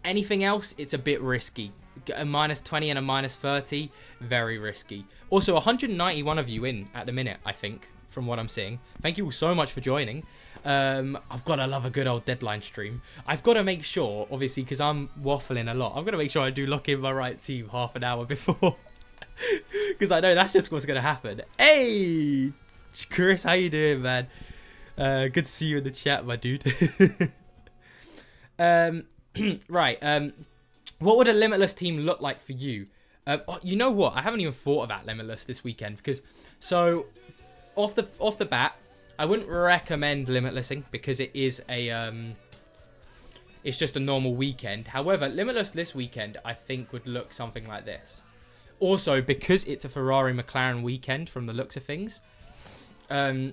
Anything else, it's a bit risky. A -20 and a -30, very risky. Also, 191 of you in at the minute, I think, from what I'm seeing. Thank you all so much for joining. I've got to love a good old deadline stream. I've got to make sure, obviously, because I'm waffling a lot, I'm going to make sure I do lock in my right team half an hour before. Because I know that's just what's going to happen. Hey! Chris, how you doing, man? Good to see you in the chat, my dude. Right. What would a limitless team look like for you? You know what? I haven't even thought about limitless this weekend. Because, so, off the bat, I wouldn't recommend limitlessing because it is it's just a normal weekend. However, limitless this weekend I think would look something like this. Also, because it's a Ferrari McLaren weekend from the looks of things, I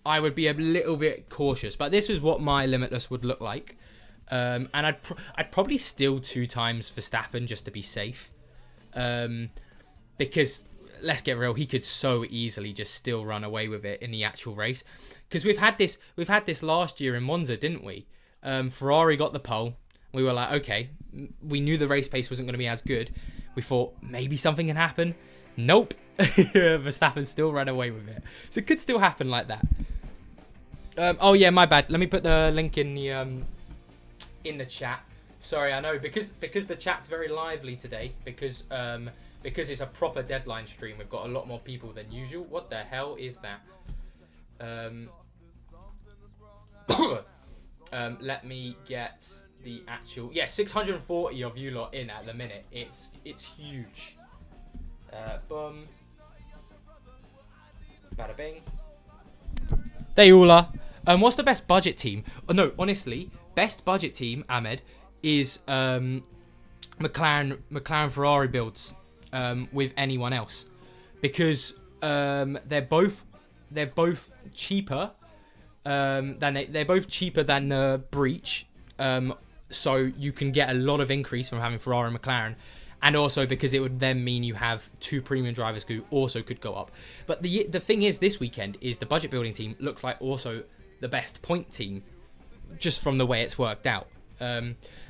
would be a little bit cautious. But this is what my limitless would look like, and I'd probably steal 2 times Verstappen just to be safe, because. Let's get real. He could so easily just still run away with it in the actual race, because we've had this last year in Monza, didn't we? Ferrari got the pole. We were like, okay, we knew the race pace wasn't going to be as good. We thought maybe something can happen. Nope. Verstappen still ran away with it. So it could still happen like that. Oh yeah, my bad. Let me put the link in the chat. Sorry, I know because the chat's very lively today because it's a proper deadline stream. We've got a lot more people than usual. What the hell is that? Let me get the actual... Yeah, 640 of you lot in at the minute. It's huge. Boom. Bada bing. There you all are. What's the best budget team? Oh, no, honestly, best budget team, Ahmed, is McLaren Ferrari builds with anyone else, because they're both they're both cheaper they're both cheaper than the Breach. So you can get a lot of increase from having Ferrari and McLaren. And also because it would then mean you have 2 premium drivers who also could go up. But the thing is, this weekend is the budget building team looks like also the best point team, just from the way it's worked out.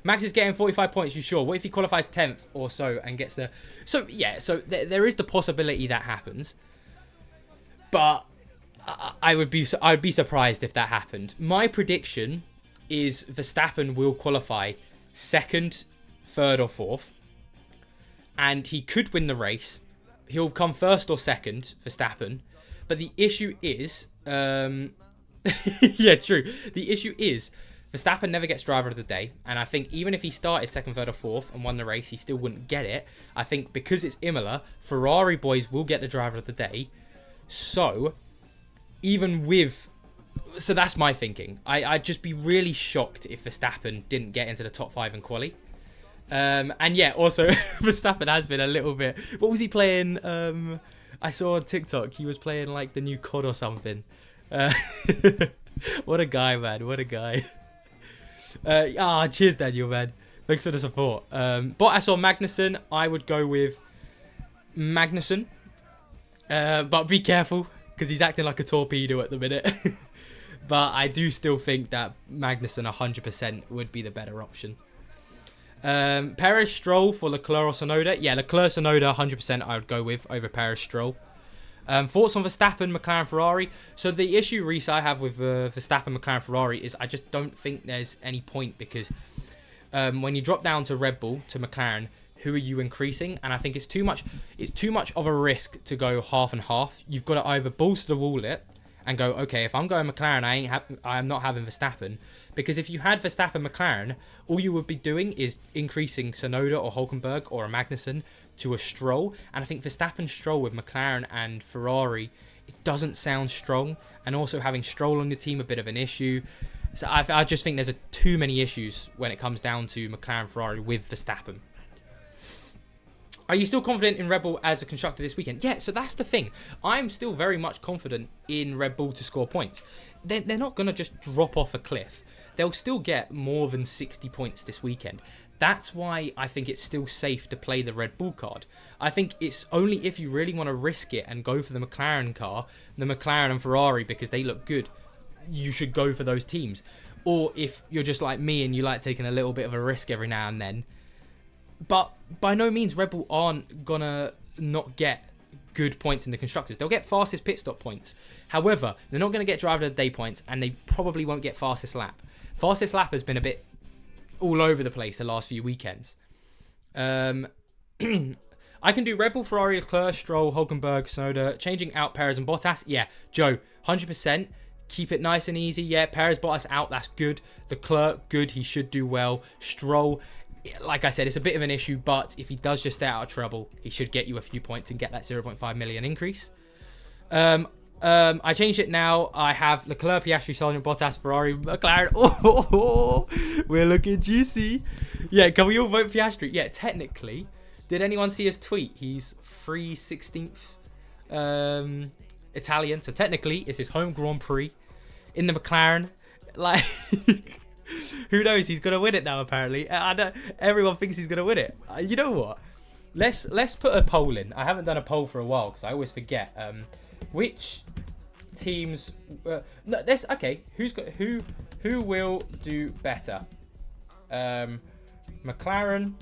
Max is getting 45 points, you sure? What if he qualifies 10th or so and gets the... So, yeah, so there is the possibility that happens. But I'd be surprised if that happened. My prediction is Verstappen will qualify 2nd, 3rd or 4th. And he could win the race. He'll come 1st or 2nd, Verstappen. But the issue is... yeah, true. The issue is Verstappen never gets driver of the day. And I think even if he started 2nd, 3rd or 4th and won the race, he still wouldn't get it. I think because it's Imola, Ferrari boys will get the driver of the day. So, even with... So that's my thinking. I'd just be really shocked if Verstappen didn't get into the top 5 in quali. And yeah, also Verstappen has been a little bit... What was he playing? I saw on TikTok he was playing like the new COD or something. What a guy, man. What a guy. Cheers, Daniel, man. Thanks for the support. Bottas or Magnussen, I would go with Magnussen. But be careful, because he's acting like a torpedo at the minute. But I do still think that Magnussen 100% would be the better option. Perez, Stroll for Leclerc or Tsunoda. Yeah, Leclerc, Tsunoda, 100% I would go with over Perez, Stroll. Thoughts on Verstappen, McLaren, Ferrari. So the issue, Reese, I have with Verstappen, McLaren, Ferrari is I just don't think there's any point because when you drop down to Red Bull, to McLaren, who are you increasing? And I think it's too much of a risk to go half and half. You've got to either balls to the wall it and go, okay, if I'm going McLaren, I'm not having Verstappen. Because if you had Verstappen McLaren, all you would be doing is increasing Tsunoda or Hülkenberg or a Magnussen to a Stroll. And I think Verstappen Stroll with McLaren and Ferrari, it doesn't sound strong. And also having Stroll on your team, a bit of an issue. So I just think there's too many issues when it comes down to McLaren Ferrari with Verstappen. Are you still confident in Red Bull as a constructor this weekend? Yeah, so that's the thing. I'm still very much confident in Red Bull to score points. They're not going to just drop off a cliff. They'll still get more than 60 points this weekend. That's why I think it's still safe to play the Red Bull card. I think it's only if you really want to risk it and go for the McLaren car, the McLaren and Ferrari, because they look good, you should go for those teams. Or if you're just like me and you like taking a little bit of a risk every now and then. But by no means Red Bull aren't going to not get good points in the constructors. They'll get fastest pit stop points. However, they're not going to get driver of the day points, and they probably won't get fastest lap. Fastest lap has been a bit all over the place the last few weekends. I can do Red Bull, Ferrari, Leclerc, Stroll, Hülkenberg, Tsunoda, changing out Perez and Bottas. Yeah, Joe, 100%. Keep it nice and easy. Yeah, Perez, Bottas out. That's good. Leclerc, good. He should do well. Stroll, like I said, it's a bit of an issue, but if he does just stay out of trouble, he should get you a few points and get that 0.5 million increase. I changed it now. I have Leclerc, Piastri, Sargent, Bottas, Ferrari, McLaren. Oh, we're looking juicy. Yeah, can we all vote Piastri? Yeah, technically. Did anyone see his tweet? He's 3/16th Italian. So technically, it's his home Grand Prix in the McLaren. Like... Who knows? He's gonna win it now. Apparently, I know everyone thinks he's gonna win it. You know what? Let's put a poll in. I haven't done a poll for a while because I always forget. Which teams? No, let's. Okay, who will do better? McLaren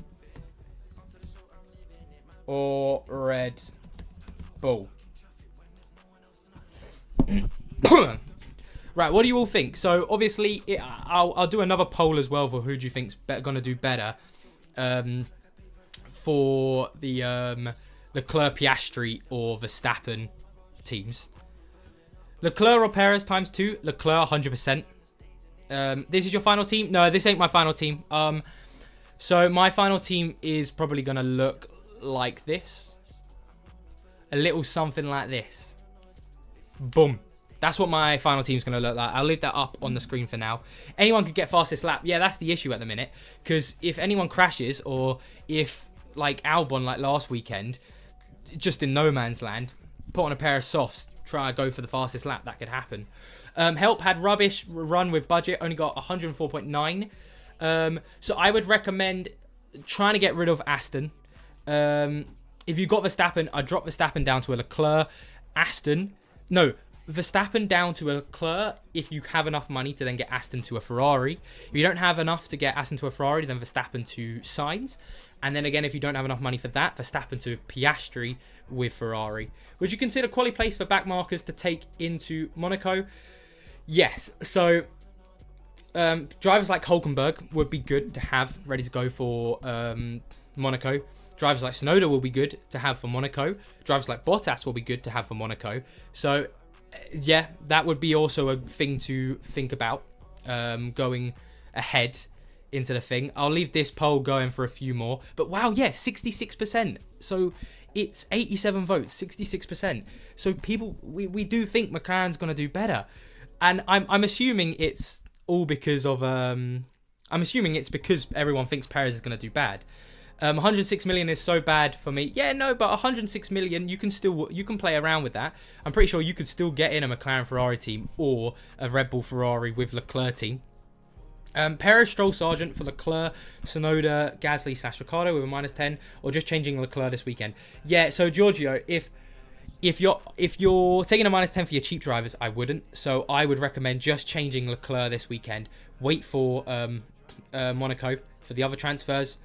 or Red Bull? Right, what do you all think? So obviously, I'll do another poll as well for who do you think's going to do better for the Leclerc, Piastri or Verstappen teams. Leclerc or Perez times 2. Leclerc 100%. This is your final team? No, this ain't my final team. So my final team is probably going to look like this. A little something like this. Boom. That's what my final team's going to look like. I'll leave that up on the screen for now. Anyone could get fastest lap. Yeah, that's the issue at the minute. Because if anyone crashes or if, like Albon, like last weekend, just in no man's land, put on a pair of softs, try to go for the fastest lap. That could happen. Help had rubbish run with budget, only got 104.9. So I would recommend trying to get rid of Aston. If you got Verstappen, I'd drop Verstappen down to a Leclerc. Verstappen down to a Leclerc if you have enough money to then get Aston to a Ferrari. If you don't have enough to get Aston to a Ferrari, then Verstappen to Sainz. And then again, if you don't have enough money for that, Verstappen to Piastri with Ferrari. Would you consider quali place for back markers to take into Monaco? Yes. So drivers like Hulkenberg would be good to have ready to go for Monaco. Drivers like Tsunoda will be good to have for Monaco. Drivers like Bottas will be good to have for Monaco. So yeah, that would be also a thing to think about going ahead into the thing. I'll leave this poll going for a few more. But wow, yeah, 66%. So it's 87 votes, 66%. So people, we do think McLaren's going to do better. And I'm assuming it's all because of... I'm assuming it's because everyone thinks Perez is going to do bad. 106 million is so bad for me. Yeah, no, but 106 million, you can play around with that. I'm pretty sure you could still get in a McLaren Ferrari team or a Red Bull Ferrari with Leclerc team. Perez, Stroll, Sargent for Leclerc, Tsunoda, Gasly / Ricciardo with a -10, or just changing Leclerc this weekend. Yeah, so Giorgio, if you're taking a -10 for your cheap drivers, I wouldn't. So I would recommend just changing Leclerc this weekend. Wait for Monaco for the other transfers.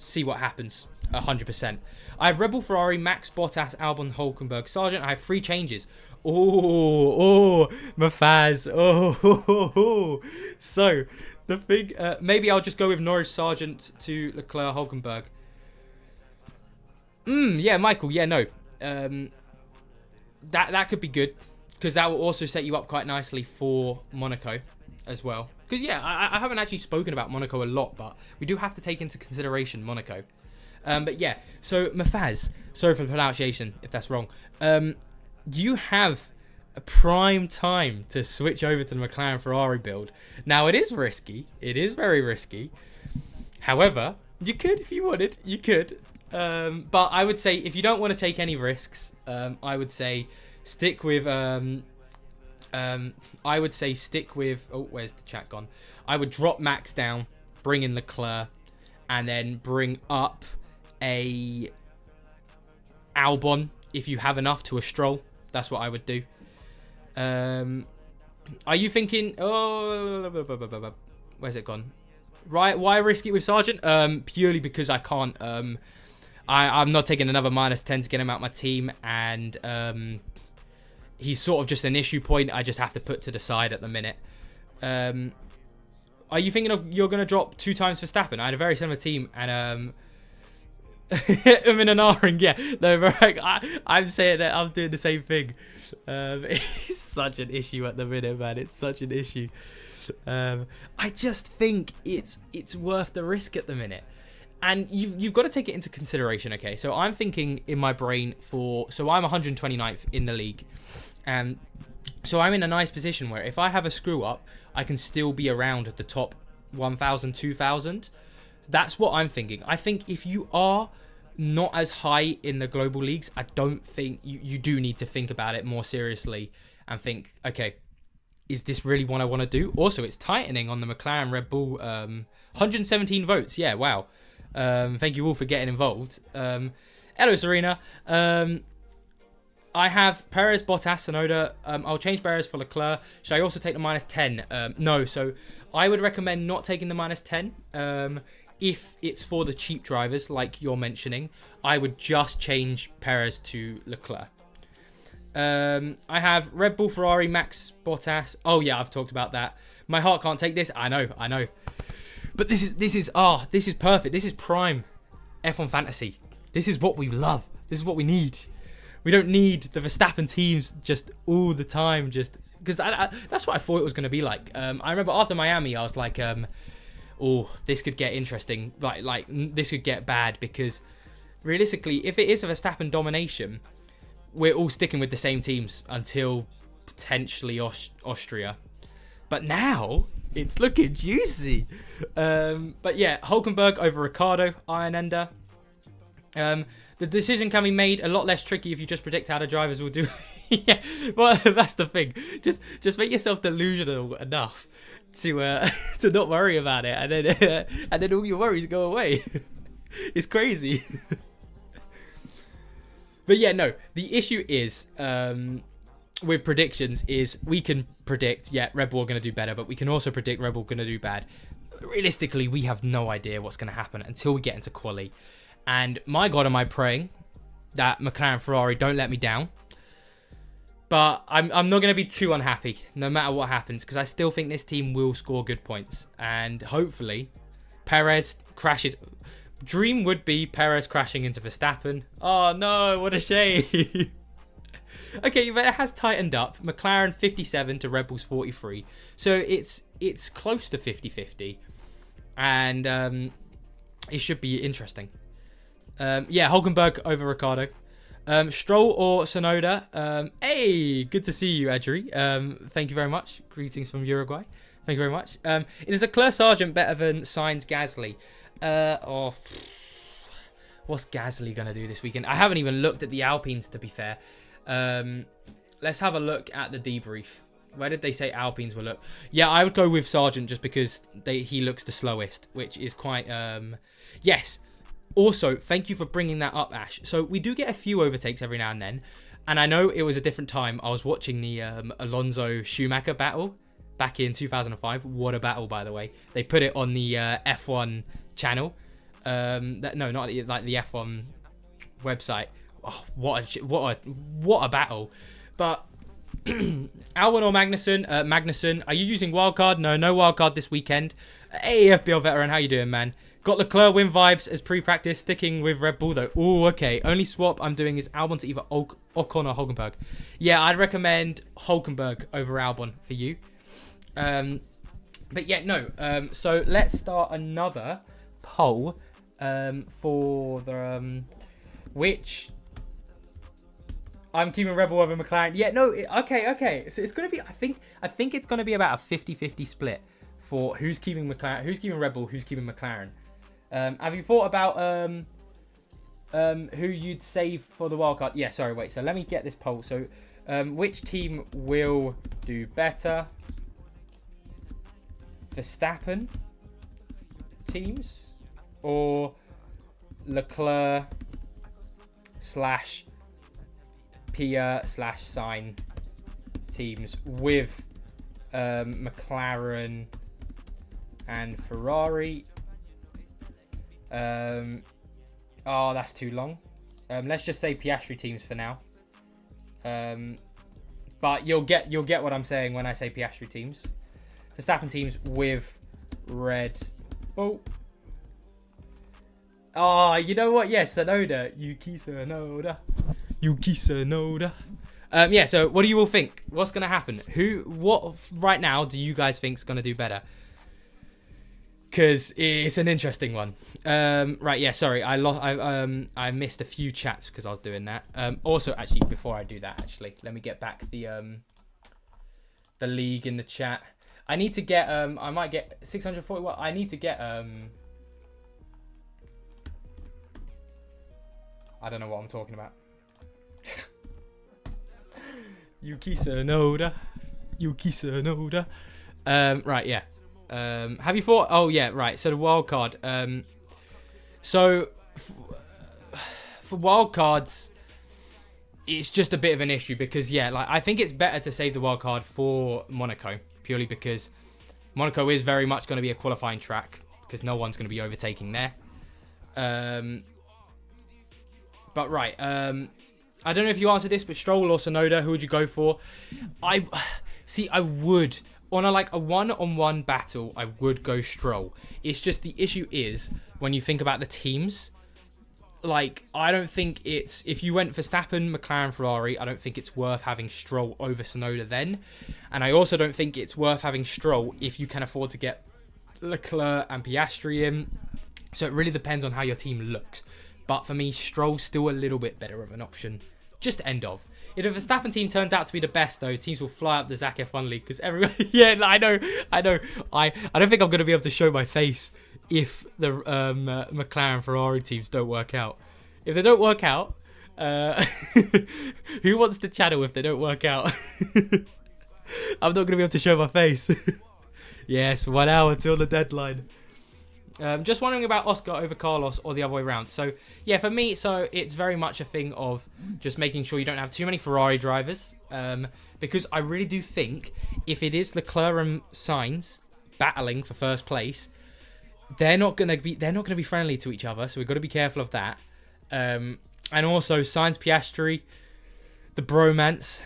See what happens. 100%. I have Red Bull, Ferrari, Max, Bottas, Albon, Hulkenberg, Sargent. I have 3 changes. Oh, Mafaz. Oh. So the thing, maybe I'll just go with Norris, Sargent to Leclerc, Hulkenberg. Yeah, Michael. Yeah, no. That could be good because that will also set you up quite nicely for Monaco as well. Because yeah, I haven't actually spoken about Monaco a lot, but we do have to take into consideration Monaco. But yeah, so Mafaz, sorry for the pronunciation if that's wrong. You have a prime time to switch over to the McLaren Ferrari build. Now it is risky. It is very risky. However, you could if you wanted. You could. But I would say if you don't want to take any risks, I would say stick with... I would say stick with... Oh, where's the chat gone? I would drop Max down, bring in Leclerc, and then bring up a Albon if you have enough to a Stroll. That's what I would do. Are you thinking... Oh, where's it gone? Right, why risk it with Sargent? Purely because I can't... I'm not taking another -10 to get him out my team, and... he's sort of just an issue point I just have to put to the side at the minute. Are you thinking of you're going to drop 2 times Verstappen? I had a very similar team, and I'm in an R-ring, yeah. No, I'm saying that I'm doing the same thing. It's such an issue at the minute, man. It's such an issue. I just think it's worth the risk at the minute. And you've got to take it into consideration, okay? So I'm thinking in my brain so I'm 129th in the league. And so I'm in a nice position where if I have a screw up, I can still be around at the top 1,000, 2,000. That's what I'm thinking. I think if you are not as high in the global leagues, I don't think you do need to think about it more seriously and think, okay, is this really what I want to do? Also, it's tightening on the McLaren Red Bull. 117 votes. Yeah, wow. Thank you all for getting involved. Hello, Serena. I have Perez, Bottas, Tsunoda. I'll change Perez for Leclerc. Should I also take the -10? No. So I would recommend not taking the -10. If it's for the cheap drivers, like you're mentioning, I would just change Perez to Leclerc. I have Red Bull, Ferrari, Max, Bottas. Oh yeah, I've talked about that. My heart can't take this. I know. But this is perfect. This is prime F1 fantasy. This is what we love. This is what we need. We don't need the Verstappen teams just all the time, just because that's what I thought it was going to be like. I remember after Miami, I was like, oh, this could get interesting. Like this could get bad because realistically, if it is a Verstappen domination, we're all sticking with the same teams until potentially Austria. But now it's looking juicy. But yeah, Hulkenberg over Ricciardo, Iron Ender. The decision can be made a lot less tricky if you just predict how the drivers will do. Yeah, well, that's the thing. Just make yourself delusional enough to to not worry about it, and then all your worries go away. It's crazy. But yeah, no. The issue is with predictions is we can predict, yeah, Red Bull are going to do better, but we can also predict Red Bull going to do bad. Realistically, we have no idea what's going to happen until we get into quali. And my God, am I praying that McLaren Ferrari don't let me down. But I'm not going to be too unhappy no matter what happens, because I still think this team will score good points. And hopefully, Perez crashes. Dream would be Perez crashing into Verstappen. Oh no, what a shame. Okay, but it has tightened up. McLaren 57 to Red Bull's 43. So it's close to 50-50. And it should be interesting. Yeah, Hulkenberg over Ricardo. Stroll or Tsunoda. Hey, good to see you, Adri. Thank you very much. Greetings from Uruguay. Thank you very much. Is Leclerc Sargent better than Sainz Gasly? What's Gasly going to do this weekend? I haven't even looked at the Alpines, to be fair. Let's have a look at the debrief. Where did they say Alpines will look? Yeah, I would go with Sargent just because he looks the slowest, which is quite... Yes. Also, thank you for bringing that up, Ash. So we do get a few overtakes every now and then. And I know it was a different time. I was watching the Alonso-Schumacher battle back in 2005. What a battle, by the way. They put it on the F1 channel. No, not like the F1 website. Oh, what a battle. But Albon or Magnussen? Magnussen. Are you using wildcard? No wildcard this weekend. Hey, FBL veteran, how you doing, man? Got Leclerc win vibes as pre-practice, sticking with Red Bull though. Oh, okay. Only swap I'm doing is Albon to either Ocon or Hulkenberg. Yeah, I'd recommend Hulkenberg over Albon for you. But yeah, no. So let's start another poll for the which I'm keeping Red Bull over McLaren. Yeah, no. Okay. So it's gonna be. I think it's gonna be about a 50-50 split for who's keeping McLaren, who's keeping Red Bull, who's keeping McLaren. Have you thought about who you'd save for the wildcard? Yeah, sorry, wait. So let me get this poll. So which team will do better? Verstappen teams or Leclerc / Pia / Sainz teams with McLaren and Ferrari. Oh, that's too long. Let's just say Piastri teams for now. But you'll get what I'm saying when I say Piastri teams. Verstappen teams with Red Bull. Oh, you know what? Yes, Tsunoda. Yuki Tsunoda. Yeah, so what do you all think? What's going to happen? What right now do you guys think is going to do better? Because it's an interesting one. Right, yeah, sorry. I missed a few chats because I was doing that. Also, actually, before I do that, let me get back the league in the chat. I need to get, I might get 640. Well, I need to get, I don't know what I'm talking about. Yuki Tsunoda. Right, yeah. Have you thought? Oh, yeah, right. So the wild card. So for wild cards, it's just a bit of an issue because, yeah, like I think it's better to save the wild card for Monaco purely because Monaco is very much going to be a qualifying track because no one's going to be overtaking there. But right, I don't know if you answered this, but Stroll or Tsunoda, who would you go for? I would. On a one-on-one battle, I would go Stroll. It's just the issue is when you think about the teams, like I don't think it's if you went Verstappen, McLaren, Ferrari, I don't think it's worth having Stroll over Tsunoda then, and I also don't think it's worth having Stroll if you can afford to get Leclerc and Piastri in. So it really depends on how your team looks. But for me, Stroll's still a little bit better of an option. Just end of. If the Verstappen team turns out to be the best, though, teams will fly up the Zach F1 league because everybody. Yeah, I know. I don't think I'm going to be able to show my face if the McLaren Ferrari teams don't work out. If they don't work out, who wants to channel if they don't work out? I'm not going to be able to show my face. Yes, 1 hour till the deadline. Just wondering about Oscar over Carlos or the other way around. So, yeah, for me, so it's very much a thing of just making sure you don't have too many Ferrari drivers. Because I really do think if it is Leclerc and Sainz battling for first place, they're not going to be friendly to each other. So we've got to be careful of that. And also Sainz Piastri, the bromance,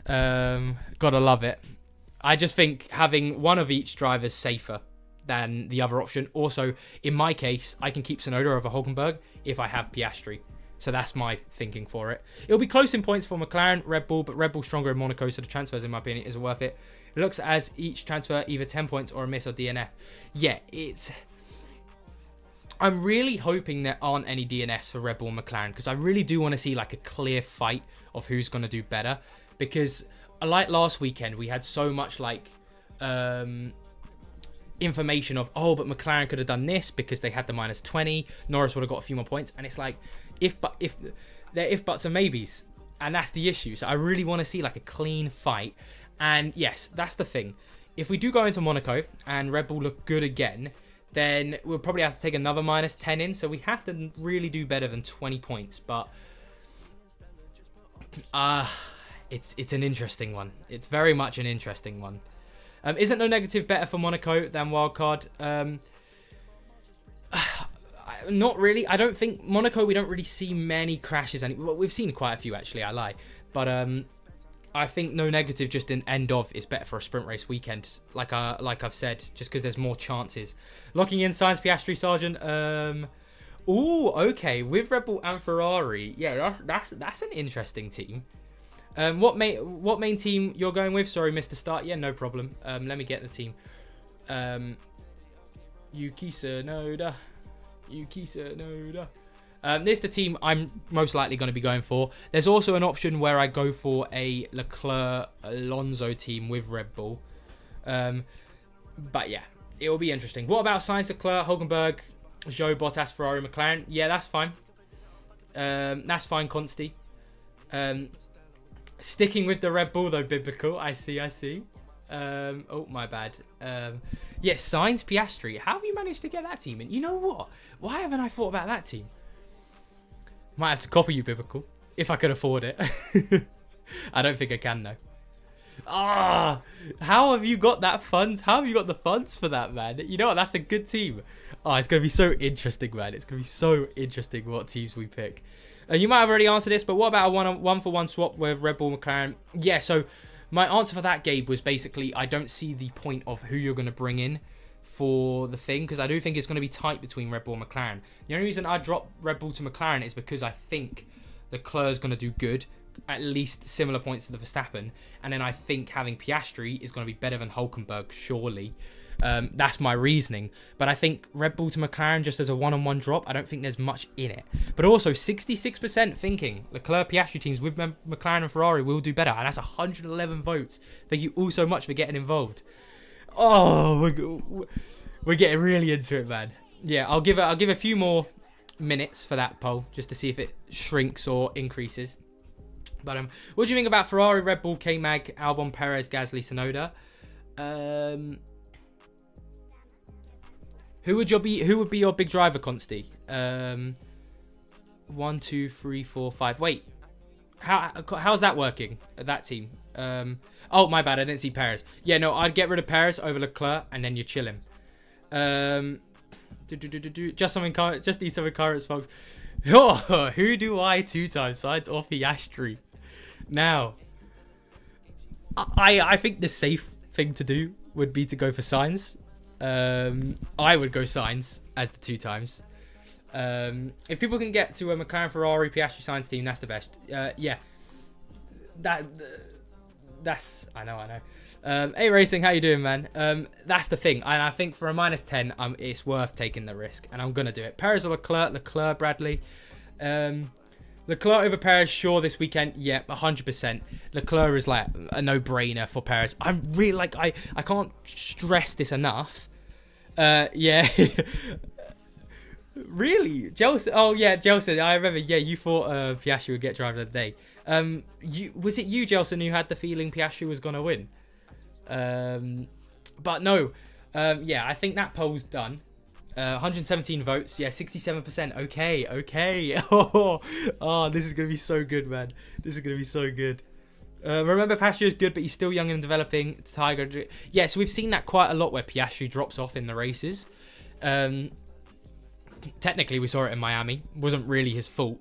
gotta love it. I just think having one of each driver is safer than the other option. Also, in my case, I can keep Tsunoda over Hulkenberg if I have Piastri. So that's my thinking for it. It'll be close in points for McLaren, Red Bull, but Red Bull stronger in Monaco, so the transfers, in my opinion, isn't worth it. It looks as each transfer either 10 points or a miss or DNF. Yeah, I'm really hoping there aren't any DNS for Red Bull and McLaren, because I really do want to see like a clear fight of who's going to do better. Because like last weekend, we had so much like information of, oh, but McLaren could have done this because they had the -20. Norris would have got a few more points, and it's like if they're if buts and maybes, and that's the issue. So I really want to see like a clean fight. And yes, that's the thing. If we do go into Monaco and Red Bull look good again, then we'll probably have to take another -10 in. So we have to really do better than 20 points. But it's an interesting one. It's very much an interesting one. Isn't no negative better for Monaco than wildcard? Not really. I don't think Monaco, we don't really see many crashes. Well, we've seen quite a few, actually. I lie. But I think no negative just in end of is better for a sprint race weekend. Like I've said, just because there's more chances. Locking in Sainz, Piastri, Sargent. Ooh, okay. With Red Bull and Ferrari. Yeah, that's an interesting team. What main team you're going with? Sorry, Mr. Start. Yeah, no problem. Let me get the team. Yuki Tsunoda. This is the team I'm most likely going to be going for. There's also an option where I go for a Leclerc-Alonso team with Red Bull. But yeah, it will be interesting. What about Sainz, Leclerc, Hulkenberg, Zhou, Bottas, Ferrari, McLaren? Yeah, that's fine. That's fine, Consti. Sticking with the Red Bull though, biblical. I see. Oh, my bad. Yeah, Sainz, Piastri. How have you managed to get that team in? You know what? Why haven't I thought about that team? Might have to copy you, biblical, if I could afford it. I don't think I can though. How have you got that funds? How have you got the funds for that, man? You know what? That's a good team. Oh, it's gonna be so interesting, man. It's gonna be so interesting what teams we pick. You might have already answered this, but what about a one-for-one swap with Red Bull McLaren? Yeah, so my answer for that, Gabe, was basically I don't see the point of who you're going to bring in for the thing, because I do think it's going to be tight between Red Bull and McLaren. The only reason I drop Red Bull to McLaren is because I think Leclerc's going to do good, at least similar points to the Verstappen, and then I think having Piastri is going to be better than Hulkenberg, surely. That's my reasoning. But I think Red Bull to McLaren just as a one-on-one drop, I don't think there's much in it. But also 66% thinking Leclerc Piastri teams with McLaren and Ferrari will do better. And that's 111 votes. Thank you all so much for getting involved. Oh, we're getting really into it, man. Yeah, I'll give a few more minutes for that poll just to see if it shrinks or increases. But what do you think about Ferrari, Red Bull, K-Mag, Albon, Perez, Gasly, Tsunoda? Who would be your big driver, Consti? 1, 2, 3, 4, 5. Wait, how's that working? That team. Oh, my bad. I didn't see Perez. Yeah, no, I'd get rid of Perez over Leclerc, and then you chill him. Just need some encouragement, folks. Oh, who do I 2x Sainz or Piastri? Now, I think the safe thing to do would be to go for Sainz. I would go Sainz as the 2x. If people can get to a McLaren, Ferrari, Piastri, Sainz team, that's the best. Yeah, that's I know. Hey Racing, how you doing, man? That's the thing, and I think for a -10, it's worth taking the risk, and I'm gonna do it. Perez or Leclerc, Bradley. Leclerc over Perez, sure, this weekend. Yeah, 100%. Leclerc is like a no-brainer for Perez. I'm really like I can't stress this enough. Yeah. Really? Gelson? Oh yeah, Gelson. I remember. Yeah, you thought Piastri would get driver of the day. Was it you, Gelson, who had the feeling Piastri was gonna win? But no. Yeah, I think that poll's done. 117 votes. Yeah, 67%. Okay, okay. Oh, this is gonna be so good, man. This is gonna be so good. Remember, Piastri is good, but he's still young and developing. Tiger. Yeah, so we've seen that quite a lot where Piastri drops off in the races. Technically, we saw it in Miami. It wasn't really his fault.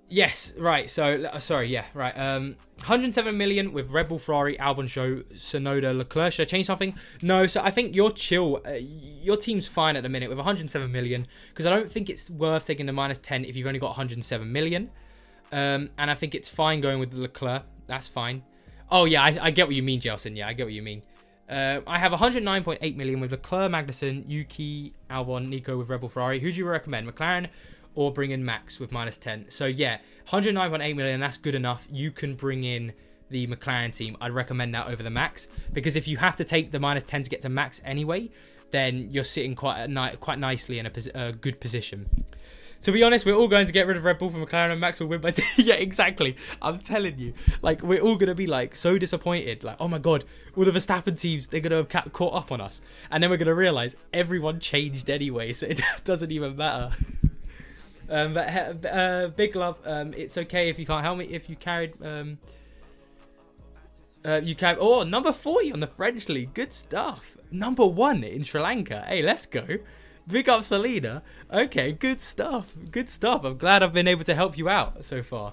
Yes, right. So, sorry, yeah, right. 107 million with Red Bull, Ferrari, Albon, Show, Sonoda, Leclerc. Should I change something? No, so I think you're chill. Your team's fine at the minute with 107 million because I don't think it's worth taking the -10 if you've only got 107 million. And I think it's fine going with Leclerc. That's fine. Oh, yeah, I get what you mean, Gelson. Yeah, I get what you mean. I have 109.8 million with Leclerc, Magnussen, Yuki, Albon, Nico with Red Bull, Ferrari. Who do you recommend? McLaren or bring in Max with -10? So yeah, 109.8 million, that's good enough. You can bring in the McLaren team. I'd recommend that over the Max because if you have to take the -10 to get to Max anyway, then you're sitting quite nicely in a good position. To be honest, we're all going to get rid of Red Bull for McLaren and Max will win by yeah, exactly. I'm telling you. Like, we're all going to be, like, so disappointed. Like, oh, my God, all the Verstappen teams, they're going to have caught up on us. And then we're going to realise everyone changed anyway, so it doesn't even matter. Big love. It's okay if you can't help me. If you carried... Oh, number 40 on the French League. Good stuff. Number 1 in Sri Lanka. Hey, let's go. Big up, Selena. Okay, good stuff. Good stuff. I'm glad I've been able to help you out so far.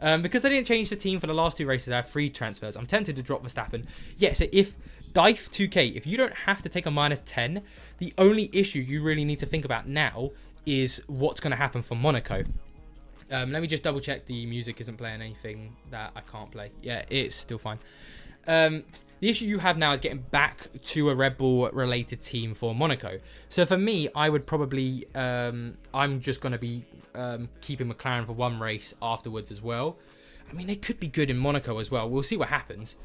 Because I didn't change the team for the last 2 races, I have 3 transfers. I'm tempted to drop Verstappen. Yeah, so if Dive 2K, if you don't have to take a -10, the only issue you really need to think about now is what's going to happen for Monaco. Let me just double check the music isn't playing anything that I can't play. Yeah, it's still fine. The issue you have now is getting back to a Red Bull related team for Monaco. So for me, I would probably, I'm just going to be keeping McLaren for 1 race afterwards as well. I mean, they could be good in Monaco as well. We'll see what happens.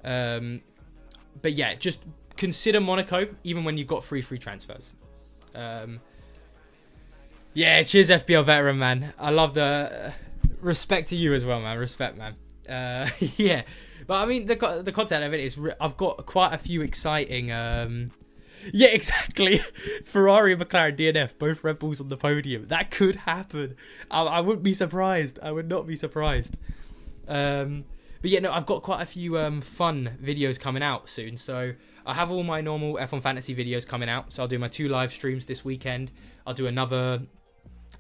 But yeah, just consider Monaco, even when you've got free transfers. Yeah, cheers FPL veteran, man. I love the respect to you as well, man. Respect, man. Yeah. But I mean, the content of it is I've got quite a few exciting. Yeah, exactly. Ferrari and McLaren DNF, both Red Bulls on the podium. That could happen. I wouldn't be surprised. I would not be surprised. But yeah, no, I've got quite a few fun videos coming out soon. So I have all my normal F1 Fantasy videos coming out. So I'll do my 2 live streams this weekend. I'll do another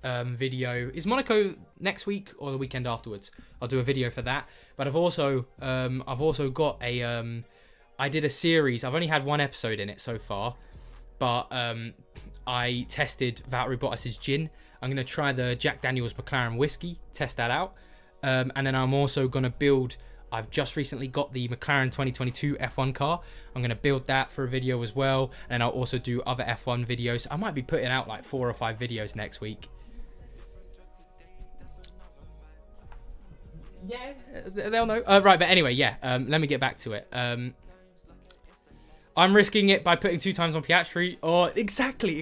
video. Is Monaco next week or the weekend afterwards? I'll do a video for that. But I've also got a I did a series. I've only had 1 episode in it so far, but I tested Valtteri Bottas's gin. I'm gonna try the Jack Daniel's McLaren whiskey, test that out, and then I'm also gonna build. I've just recently got the McLaren 2022 F1 car. I'm going to build that for a video as well. And I'll also do other F1 videos. I might be putting out like 4 or 5 videos next week. Yeah, they'll know. Right, but anyway, yeah. Let me get back to it. I'm risking it by putting 2 times on Piastri. Oh, exactly.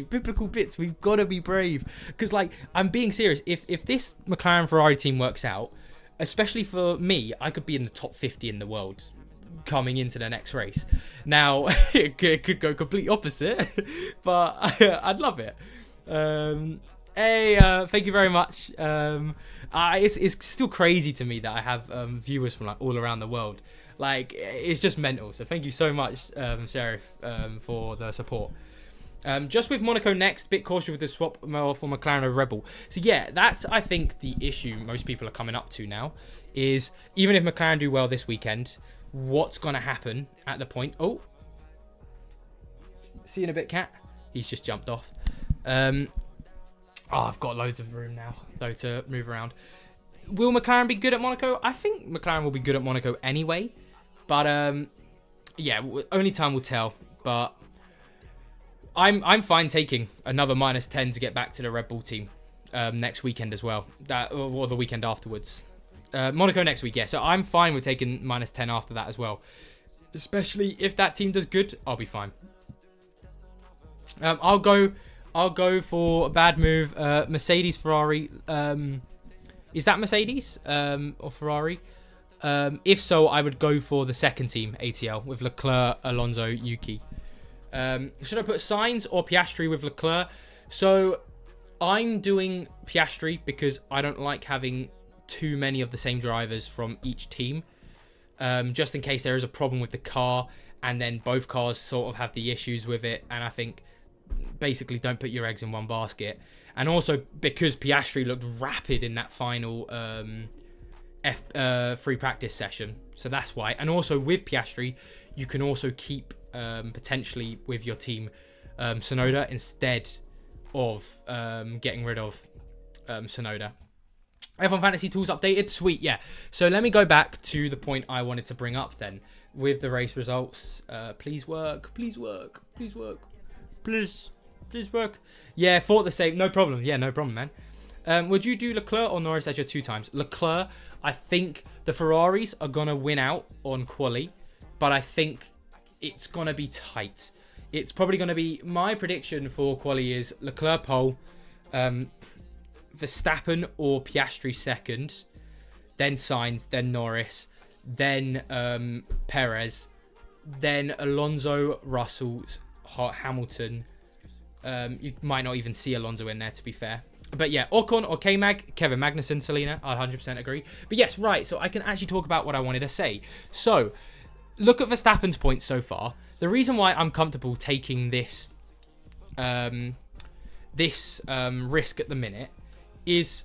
Biblical bits. We've got to be brave. Because, like, I'm being serious. If this McLaren Ferrari team works out, especially for me, I could be in the top 50 in the world coming into the next race. Now, it could go complete opposite, but I'd love it. Hey, thank you very much. It's still crazy to me that I have viewers from like all around the world. Like, it's just mental. So thank you so much, Sheriff, for the support. Just with Monaco next, bit cautious with the swap for McLaren over Red Bull. So yeah, that's I think the issue most people are coming up to now is even if McLaren do well this weekend, what's going to happen at the point? Oh, see you in a bit, Cat. He's just jumped off. Oh, I've got loads of room now though to move around. Will McLaren be good at Monaco? I think McLaren will be good at Monaco anyway, but yeah, only time will tell. But I'm fine taking another -10 to get back to the Red Bull team next weekend as well. That or the weekend afterwards. Monaco next week, yeah. So I'm fine with taking -10 after that as well. Especially if that team does good, I'll be fine. I'll go for a bad move. Mercedes, Ferrari. Is that Mercedes or Ferrari? If so, I would go for the second team, ATL, with Leclerc, Alonso, Yuki. Should I put Sainz or Piastri with Leclerc? So I'm doing Piastri because I don't like having too many of the same drivers from each team. Just in case there is a problem with the car and then both cars sort of have the issues with it. And I think basically don't put your eggs in one basket. And also because Piastri looked rapid in that final free practice session. So that's why. And also with Piastri, you can also keep potentially with your team Tsunoda instead of getting rid of Tsunoda. F1 Fantasy Tools updated. Sweet, yeah. So let me go back to the point I wanted to bring up then with the race results. Please work. Please work. Please work. Please work. Yeah, thought the same. No problem. Yeah, no problem, man. Would you do Leclerc or Norris as your 2 times? Leclerc, I think the Ferraris are going to win out on quali, but I think it's going to be tight. It's probably going to be, my prediction for quali is Leclerc pole, Verstappen or Piastri second, then Sainz, then Norris, then Perez, then Alonso, Russell, Hamilton. You might not even see Alonso in there, to be fair. But yeah, Ocon or K-Mag, Kevin Magnussen, Selena, I 100% agree. But yes, right, so I can actually talk about what I wanted to say. So, look at Verstappen's points so far. The reason why I'm comfortable taking this risk at the minute is,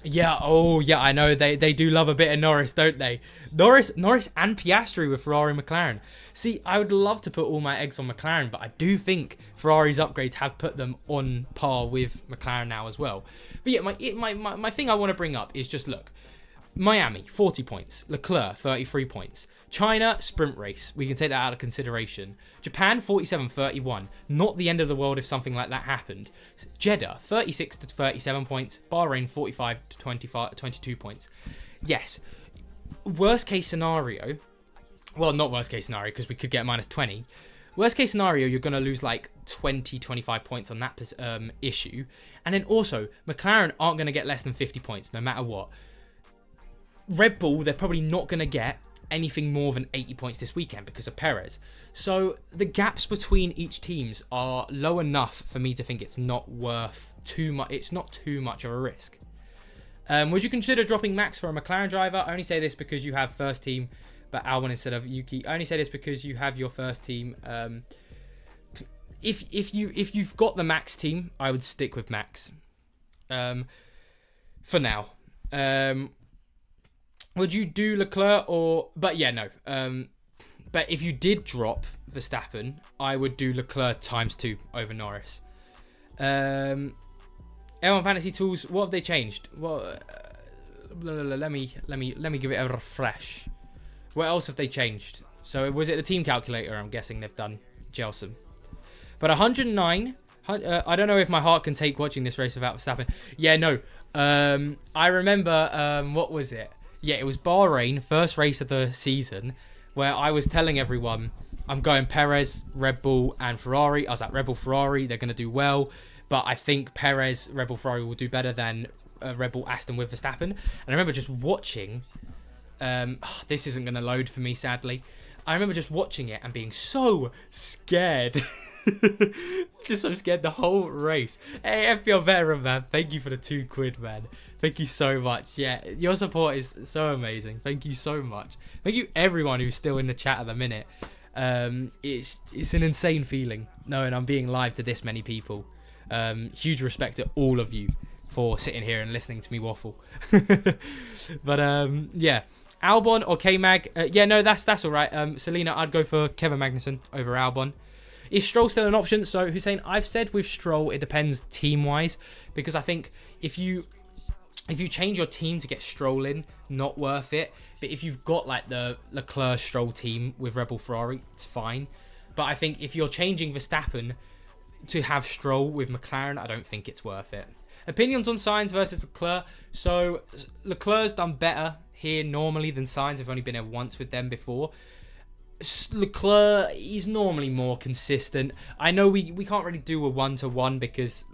yeah, oh yeah, I know they do love a bit of Norris, don't they? Norris and Piastri with Ferrari and McLaren. See, I would love to put all my eggs on McLaren, but I do think Ferrari's upgrades have put them on par with McLaren now as well. But yeah, my thing I want to bring up is just look. Miami, 40 points. Leclerc, 33 points. China, sprint race. We can take that out of consideration. Japan, 47-31. Not the end of the world if something like that happened. Jeddah, 36 to 37 points. Bahrain, 45 to 22 points. Yes. Worst case scenario. Well, not worst case scenario because we could get minus 20. Worst case scenario, you're going to lose like 20, 25 points on that issue. And then also, McLaren aren't going to get less than 50 points no matter what. Red Bull, they're probably not going to get anything more than 80 points this weekend because of Perez. So the gaps between each teams are low enough for me to think it's not worth too much. It's not too much of a risk. Would you consider dropping Max for a McLaren driver? I only say this because you have first team, but Albon instead of Yuki. I only say this because you have your first team. If you've got the Max team, I would stick with Max. For now. Would you do Leclerc or... But yeah, no. But if you did drop Verstappen, I would do Leclerc ×2 over Norris. F1 Fantasy Tools, what have they changed? Well, let me give it a refresh. What else have they changed? So was it the team calculator? I'm guessing they've done Jelson. But 109. I don't know if my heart can take watching this race without Verstappen. Yeah, no. I remember. What was it? Yeah, it was Bahrain, first race of the season, where I was telling everyone, I'm going Perez, Red Bull, and Ferrari. I was like, Red Bull, Ferrari, they're going to do well. But I think Perez, Red Bull, Ferrari will do better than Red Bull, Aston with Verstappen. And I remember just watching... this isn't going to load for me, sadly. I remember just watching it and being so scared. Just so scared the whole race. Hey, FPL veteran, man. Thank you for the £2, man. Thank you so much. Yeah, your support is so amazing. Thank you so much. Thank you everyone who's still in the chat at the minute. It's an insane feeling knowing I'm being live to this many people. Huge respect to all of you for sitting here and listening to me waffle. But yeah, Albon or K-Mag. Yeah, no, that's all right. Selena, I'd go for Kevin Magnussen over Albon. Is Stroll still an option? So Hussein, I've said with Stroll, it depends team-wise, because I think if you change your team to get Stroll in, not worth it. But if you've got like the Leclerc Stroll team with Red Bull Ferrari, it's fine. But I think if you're changing Verstappen to have Stroll with McLaren, I don't think it's worth it. Opinions on Sainz versus Leclerc. So Leclerc's done better here normally than Sainz. I've only been here once with them before. Leclerc, he's normally more consistent. I know we can't really do a 1-to-1 because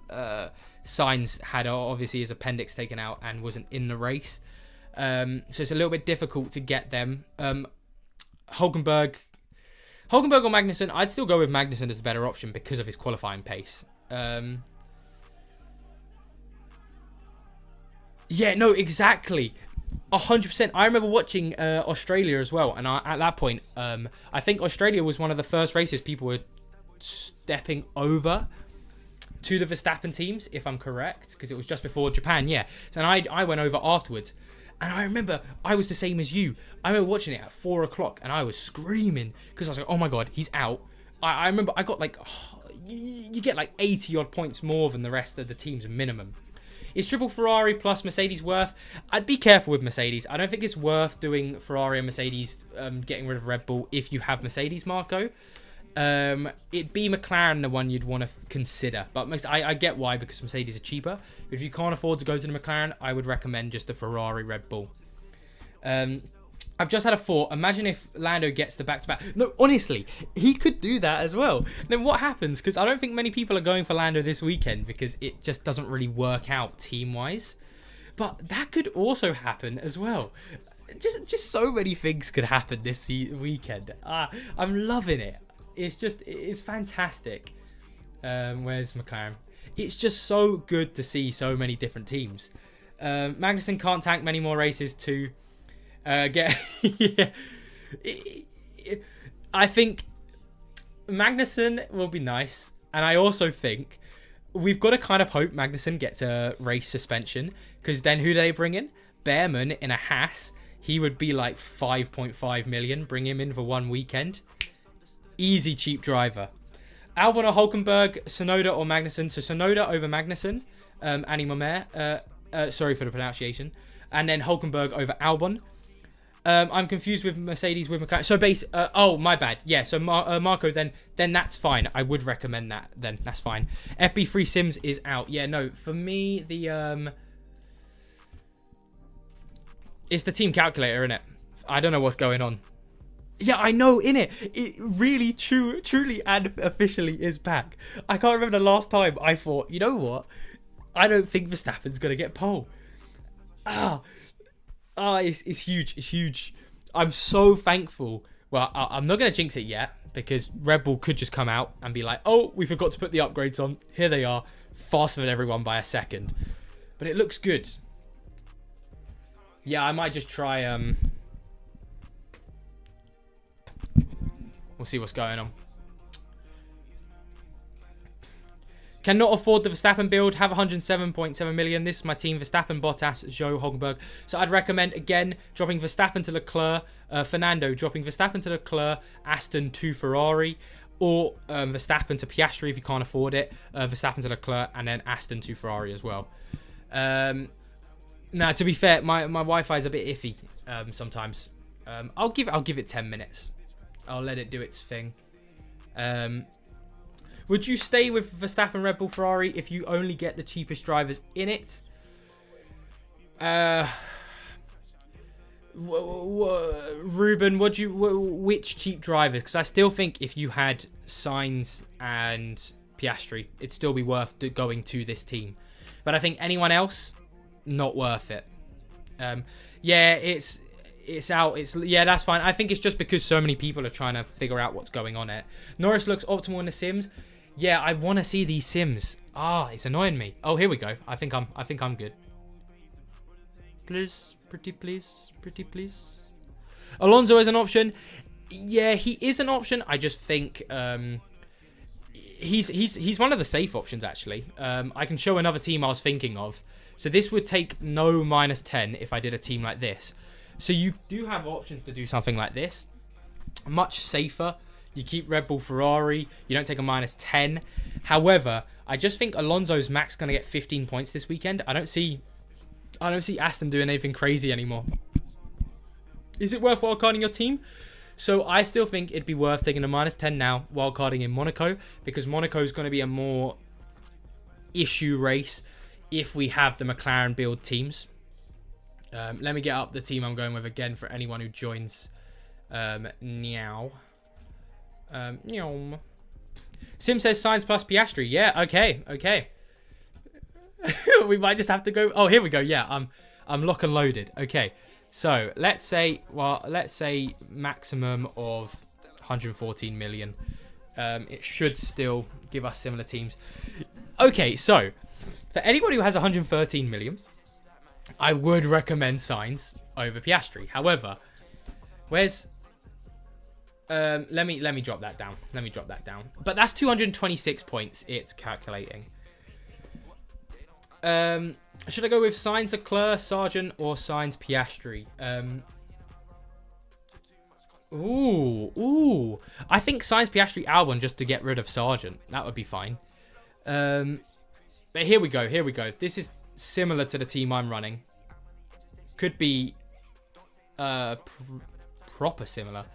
Sainz had obviously his appendix taken out and wasn't in the race. So it's a little bit difficult to get them. Hulkenberg or Magnussen, I'd still go with Magnussen as the better option because of his qualifying pace. Yeah, no, exactly. 100%. I remember watching Australia as well, and at that point, I think Australia was one of the first races people were stepping over to the Verstappen teams, if I'm correct, because it was just before Japan, yeah. So I went over afterwards, and I remember I was the same as you. I remember watching it at 4 o'clock, and I was screaming because I was like, "Oh my god, he's out!" I remember I got like, you get like 80 odd points more than the rest of the teams minimum. Is triple Ferrari plus Mercedes worth? I'd be careful with Mercedes. I don't think it's worth doing Ferrari and Mercedes, getting rid of Red Bull if you have Mercedes, Marco. It'd be McLaren the one you'd want to consider. But I get why, because Mercedes are cheaper. If you can't afford to go to the McLaren, I would recommend just the Ferrari Red Bull. I've just had a thought. Imagine if Lando gets the back-to-back. No, honestly, he could do that as well. Then what happens? Because I don't think many people are going for Lando this weekend because it just doesn't really work out team-wise. But that could also happen as well. Just so many things could happen this weekend. I'm loving it. It's fantastic. Where's McLaren? It's just so good to see so many different teams. Magnussen can't tank many more races to get. Yeah. I think Magnussen will be nice, and I also think we've got to kind of hope Magnussen gets a race suspension, because then who do they bring in? Behrman in a Haas. He would be like 5.5 million. Bring him in for one weekend. Easy cheap driver. Albon or Hulkenberg, Sonoda or Magnussen. So Sonoda over Magnussen. Annie Momer. Sorry for the pronunciation. And then Hulkenberg over Albon. I'm confused with Mercedes with McLaren. So oh, my bad. Yeah, so Marco, then that's fine. I would recommend that. Then that's fine. FB3 Sims is out. Yeah, no, for me it's the team calculator, innit? I don't know what's going on. Yeah, I know, innit? It really, truly and officially is back. I can't remember the last time I thought, you know what? I don't think Verstappen's gonna get pole. It's huge. It's huge. I'm so thankful. Well, I'm not going to jinx it yet, because Red Bull could just come out and be like, oh, we forgot to put the upgrades on. Here they are. Faster than everyone by a second. But it looks good. Yeah, I might just try... We'll see what's going on. Cannot afford the Verstappen build, have 107.7 million. This is my team: Verstappen, Bottas, Zhou, Hulkenberg. So I'd recommend, again, dropping Verstappen to Leclerc, Fernando, dropping Verstappen to Leclerc, Aston to Ferrari, or Verstappen to Piastri if you can't afford it, Verstappen to Leclerc, and then Aston to Ferrari as well. Now, to be fair, my Wi-Fi is a bit iffy sometimes. I'll give it 10 minutes. I'll let it do its thing. Would you stay with Verstappen, Red Bull, Ferrari if you only get the cheapest drivers in it? Ruben, which cheap drivers? Because I still think if you had Sainz and Piastri, it'd still be worth going to this team. But I think anyone else, not worth it. Yeah, it's out. Yeah, that's fine. I think it's just because so many people are trying to figure out what's going on it. Norris looks optimal in the sims. Yeah, I want to see these sims. It's annoying me. Oh, here we go. I think I'm good. Please, pretty please. Alonso is an option. Yeah, he is an option. I just think he's one of the safe options, actually. I can show another team I was thinking of. So this would take no -10 if I did a team like this. So you do have options to do something like this. Much safer. You keep Red Bull, Ferrari. You don't take a -10. However, I just think Alonso's max going to get 15 points this weekend. I don't see Aston doing anything crazy anymore. Is it worth wildcarding your team? So I still think it'd be worth taking a -10 now, wildcarding in Monaco, because Monaco is going to be a more issue race if we have the McLaren build teams. Let me get up the team I'm going with again for anyone who joins now. Nyom. Sim says Sainz plus Piastri. Yeah, okay. We might just have to go. Oh, here we go. Yeah, I'm lock and loaded. Okay, so let's say maximum of 114 million. It should still give us similar teams. Okay, so for anybody who has 113 million, I would recommend Sainz over Piastri. However, where's let me drop that down. But that's 226 points. It's calculating. Should I go with Sainz Leclerc, Sargent, or Sainz Piastri? Ooh. I think Sainz Piastri Albon just to get rid of Sargent. That would be fine. But here we go. This is similar to the team I'm running. Could be proper similar.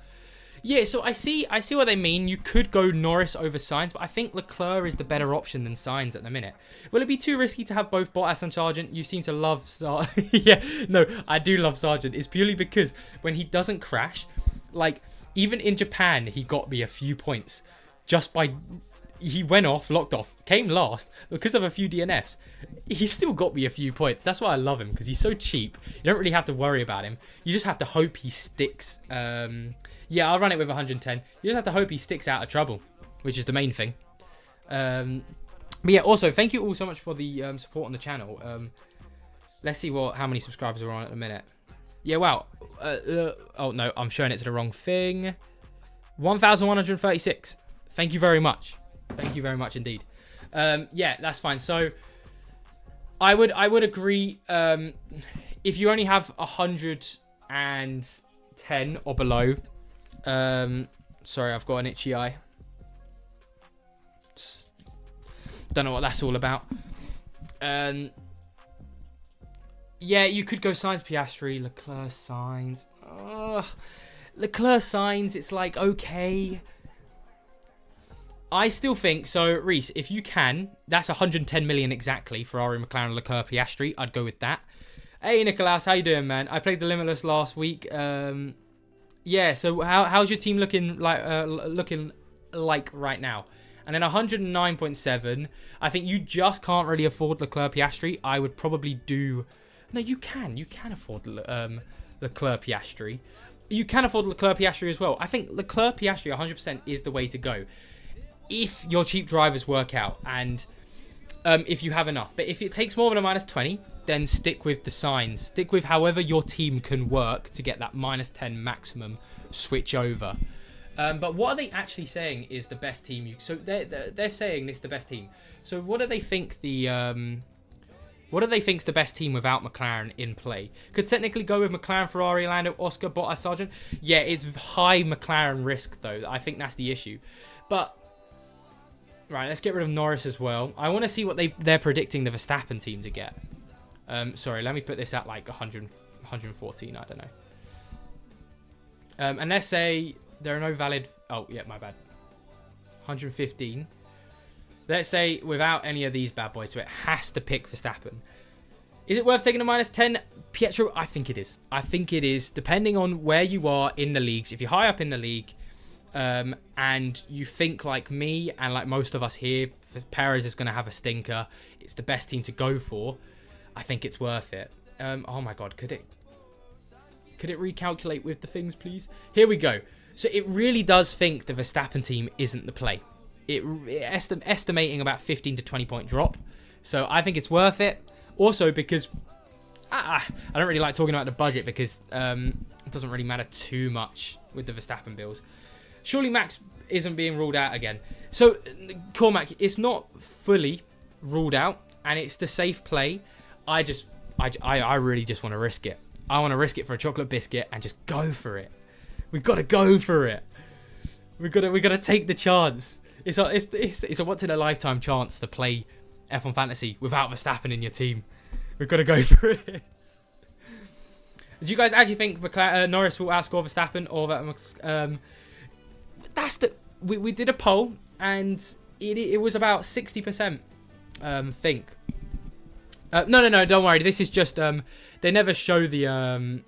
Yeah, so I see what they mean. You could go Norris over Sainz, but I think Leclerc is the better option than Sainz at the minute. Will it be too risky to have both Bottas and Sargent? You seem to love Sargent. Yeah, no, I do love Sargent. It's purely because when he doesn't crash, like, even in Japan, he got me a few points just by... He went off, locked off, came last because of a few DNFs. He still got me a few points. That's why I love him, because he's so cheap. You don't really have to worry about him. You just have to hope he sticks. Yeah, I'll run it with 110. You just have to hope he sticks out of trouble, which is the main thing. But yeah, also, thank you all so much for the support on the channel. Let's see how many subscribers we're on at the minute. Yeah, wow. Oh, no, I'm showing it to the wrong thing. 1,136. Thank you very much. Thank you very much indeed. Yeah, that's fine. So, I would agree. If you only have 110 or below... sorry, I've got an itchy eye. Don't know what that's all about. Yeah, you could go Sainz Piastri, Leclerc Sainz. Leclerc Sainz, it's like, okay. I still think, so Reese, if you can, that's 110 million exactly, Ferrari, McLaren, Leclerc, Piastri. I'd go with that. Hey, Nicolas, how you doing, man? I played the Limitless last week. Yeah, so how's your team looking like right now? And then 109.7. I think you just can't really afford Leclerc Piastri. I would probably do... No, you can. You can afford Leclerc Piastri. You can afford Leclerc Piastri as well. I think Leclerc Piastri 100% is the way to go. If your cheap drivers work out and if you have enough. But if it takes more than a -20, then stick with the Sainz. Stick with however your team can work to get that -10 maximum switch over. But what are they actually saying is the best team? So they're saying this is the best team. So what do they think think's the best team without McLaren in play? Could technically go with McLaren, Ferrari, Lando, Oscar, Bottas, Sargent. Yeah, it's high McLaren risk though. I think that's the issue. But right, let's get rid of Norris as well. I want to see what they're predicting the Verstappen team to get. Sorry, let me put this at like 114. I don't know. And let's say there are no valid... Oh, yeah, my bad. 115. Let's say without any of these bad boys, so it has to pick Verstappen. Is it worth taking a -10? Pietro, I think it is. I think it is, depending on where you are in the leagues. If you're high up in the league, and you think like me and like most of us here, Perez is going to have a stinker. It's the best team to go for. I think it's worth it. Oh my God, could it recalculate with the things, please? Here we go. So it really does think the Verstappen team isn't the play. Estimating about 15 to 20 point drop. So I think it's worth it. Also because I don't really like talking about the budget because it doesn't really matter too much with the Verstappen bills. Surely Max isn't being ruled out again. So Cormac, it's not fully ruled out and it's the safe play. I really just want to risk it. I want to risk it for a chocolate biscuit and just go for it. We've got to go for it. We got to take the chance. It's a once in a lifetime chance to play F1 Fantasy without Verstappen in your team. We've got to go for it. Do you guys actually think Norris will outscore Verstappen or that's the we did a poll and it was about 60% think. No, don't worry. This is just they never show the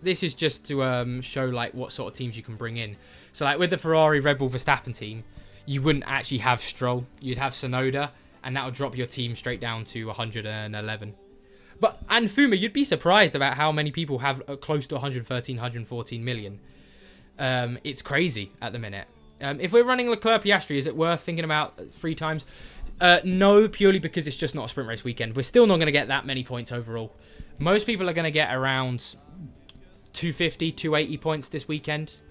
this is just to show like what sort of teams you can bring in. So like with the Ferrari, Red Bull, Verstappen team, you wouldn't actually have Stroll. You'd have Tsunoda, and that would drop your team straight down to 111. And Fuma, you'd be surprised about how many people have close to 113, 114 million. It's crazy at the minute. If we're running Leclerc Piastri, is it worth thinking about 3 times? No, purely because it's just not a sprint race weekend. We're still not going to get that many points overall. Most people are going to get around 250, 280 points this weekend.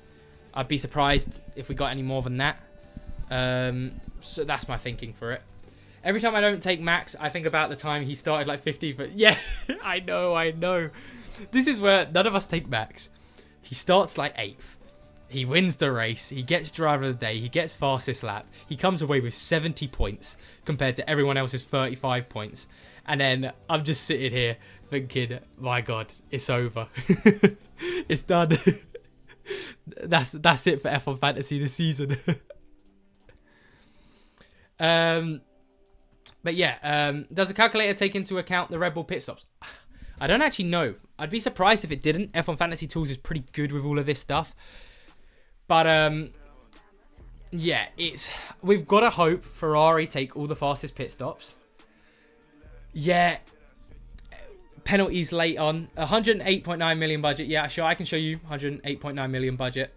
I'd be surprised if we got any more than that. So that's my thinking for it. Every time I don't take Max, I think about the time he started like 50. But yeah, I know. This is where none of us take Max. He starts like 8th. He wins the race. He gets driver of the day. He gets fastest lap. He comes away with 70 points compared to everyone else's 35 points. And then I'm just sitting here thinking, my God, it's over. It's done. That's it for F1 Fantasy this season. But yeah, does the calculator take into account the Red Bull pit stops? I don't actually know. I'd be surprised if it didn't. F1 Fantasy Tools is pretty good with all of this stuff. But yeah, we've got to hope Ferrari take all the fastest pit stops. Yeah, penalties late on. 108.9 million budget. Yeah, sure, I can show you 108.9 million budget.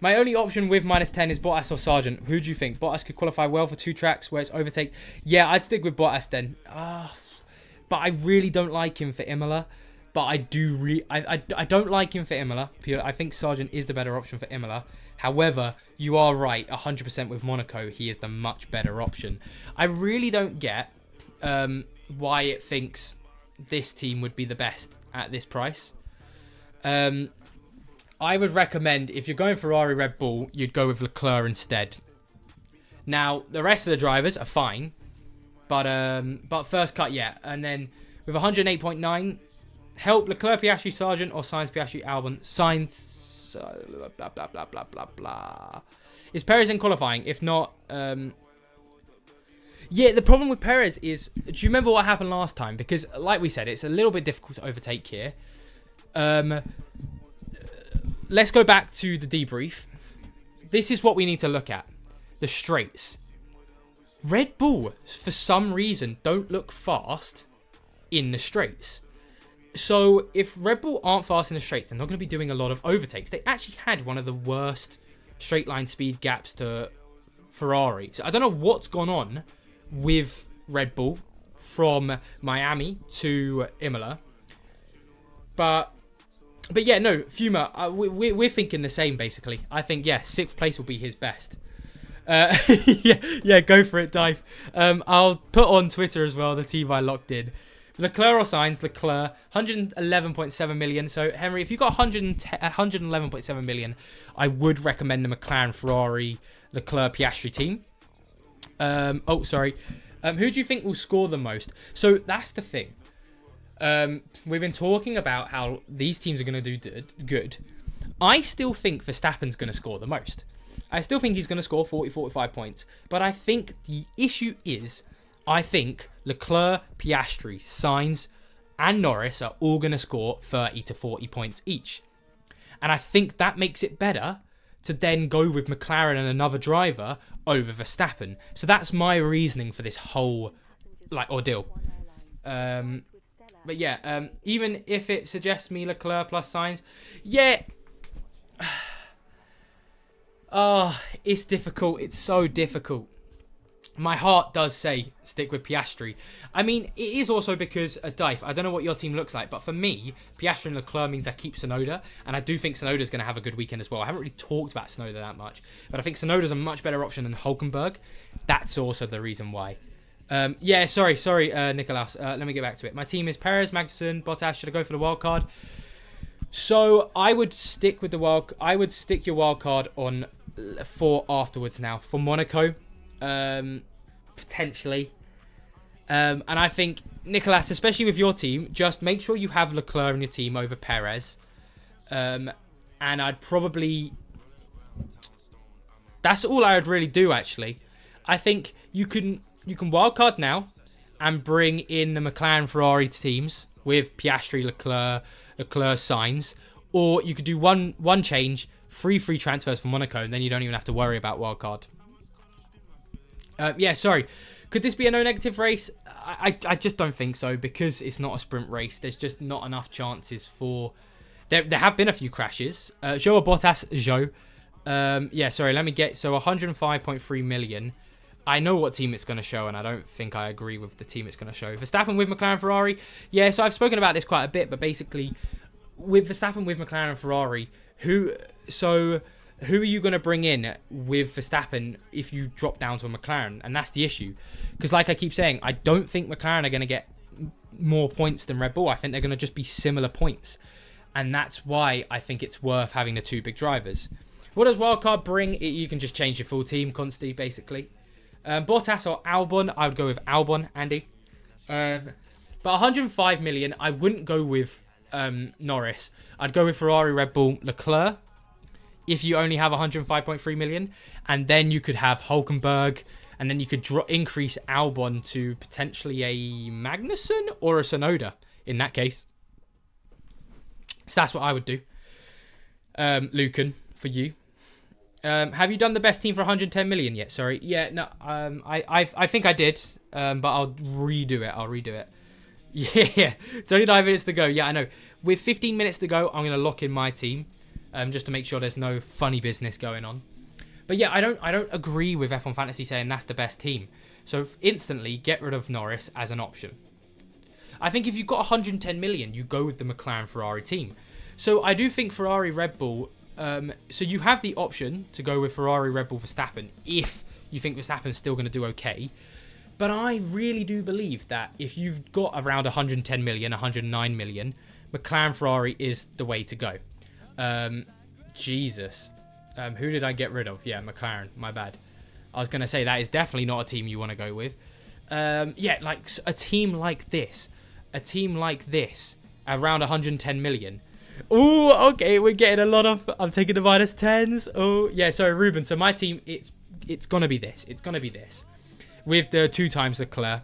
My only option with -10 is Bottas or Sargent. Who do you think? Bottas could qualify well for 2 tracks where it's overtake. Yeah, I'd stick with Bottas then. But I really don't like him for Imola. But I don't like him for Imola. I think Sargent is the better option for Imola. However, you are right, 100% with Monaco, he is the much better option. I really don't get why it thinks this team would be the best at this price. I would recommend, if you're going Ferrari, Red Bull, you'd go with Leclerc instead. Now, the rest of the drivers are fine. But first cut, yeah. And then with 108.9... help Leclerc, Piastri, Sargent, or Sainz, Piastri, Albon. Sainz, blah, blah, blah, blah, blah, blah. Is Perez in qualifying? If not, yeah, the problem with Perez is, do you remember what happened last time? Because, like we said, it's a little bit difficult to overtake here. Let's go back to the debrief. This is what we need to look at. The straights. Red Bull, for some reason, don't look fast in the straights. So if Red Bull aren't fast in the straights, they're not going to be doing a lot of overtakes. They actually had one of the worst straight line speed gaps to Ferrari. So I don't know what's gone on with Red Bull from Miami to Imola. But yeah, no, Fuma, we're thinking the same, basically. I think, yeah, 6th place will be his best. Yeah, go for it, Dive. I'll put on Twitter as well the team I locked in. Leclerc or Sainz, Leclerc, 111.7 million. So, Henry, if you've got 111.7 million, I would recommend the McLaren, Ferrari, Leclerc, Piastri team. Who do you think will score the most? So, that's the thing. We've been talking about how these teams are going to do good. I still think Verstappen's going to score the most. I still think he's going to score 40, 45 points. But I think the issue is, I think Leclerc, Piastri, Sainz, and Norris are all going to score 30 to 40 points each. And I think that makes it better to then go with McLaren and another driver over Verstappen. So that's my reasoning for this whole ordeal. But yeah, even if it suggests me Leclerc plus Sainz, yeah. Oh, it's difficult. It's so difficult. My heart does say stick with Piastri. I mean, it is also because Dive, I don't know what your team looks like, but for me, Piastri and Leclerc means I keep Tsunoda, and I do think Tsunoda's going to have a good weekend as well. I haven't really talked about Tsunoda that much, but I think Tsunoda's a much better option than Hulkenberg. That's also the reason why. Yeah, sorry, Nicolas. Let me get back to it. My team is Perez, Magnussen, Bottas. Should I go for the wild card? So I would stick with the wild. I would stick your wild card on for afterwards now for Monaco. Potentially. And I think, Nicolas, especially with your team, just make sure you have Leclerc in your team over Perez. And I'd probably... That's all I would really do, actually. I think you can wildcard now and bring in the McLaren Ferrari teams with Piastri, Leclerc, Sainz, or you could do one change, free transfers for Monaco, and then you don't even have to worry about wildcard. Yeah, sorry. Could this be a no negative race? I just don't think so, because it's not a sprint race. There's just not enough chances for... There have been a few crashes. Joe Bottas, Joe. Yeah, sorry, let me get... So 105.3 million. I know what team it's going to show, and I don't think I agree with the team it's going to show. Verstappen with McLaren Ferrari. Yeah, so I've spoken about this quite a bit, but basically, with Verstappen with McLaren Ferrari, who are you going to bring in with Verstappen if you drop down to a McLaren? And that's the issue. Because like I keep saying, I don't think McLaren are going to get more points than Red Bull. I think they're going to just be similar points. And that's why I think it's worth having the two big drivers. What does wildcard bring? You can just change your full team constantly, basically. Bottas or Albon, I would go with Albon, Andy. But 105 million, I wouldn't go with Norris. I'd go with Ferrari, Red Bull, Leclerc, if you only have 105.3 million. And then you could have Hülkenberg, and then you could increase Albon to potentially a Magnussen or a Tsunoda in that case. So that's what I would do. Lucan, for you. Have you done the best team for 110 million yet? Sorry. Yeah, no. I think I did. But I'll redo it. Yeah. It's only 9 minutes to go. Yeah, I know. With 15 minutes to go, I'm going to lock in my team. Just to make sure there's no funny business going on. But yeah, I don't agree with F1 Fantasy saying that's the best team. So instantly get rid of Norris as an option. I think if you've got 110 million, you go with the McLaren Ferrari team. So I do think Ferrari Red Bull... so you have the option to go with Ferrari, Red Bull, Verstappen if you think Verstappen's still going to do okay. But I really do believe that if you've got around 110 million, 109 million, McLaren Ferrari is the way to go. Jesus. Who did I get rid of? Yeah, McLaren. My bad. I was going to say that is definitely not a team you want to go with. Yeah, like a team like this. Around 110 million. Oh, okay, we're getting a lot of... I'm taking the minus 10s. Oh, yeah, sorry, Ruben. So my team, it's going to be this. It's going to be this. With the 2 times Leclerc.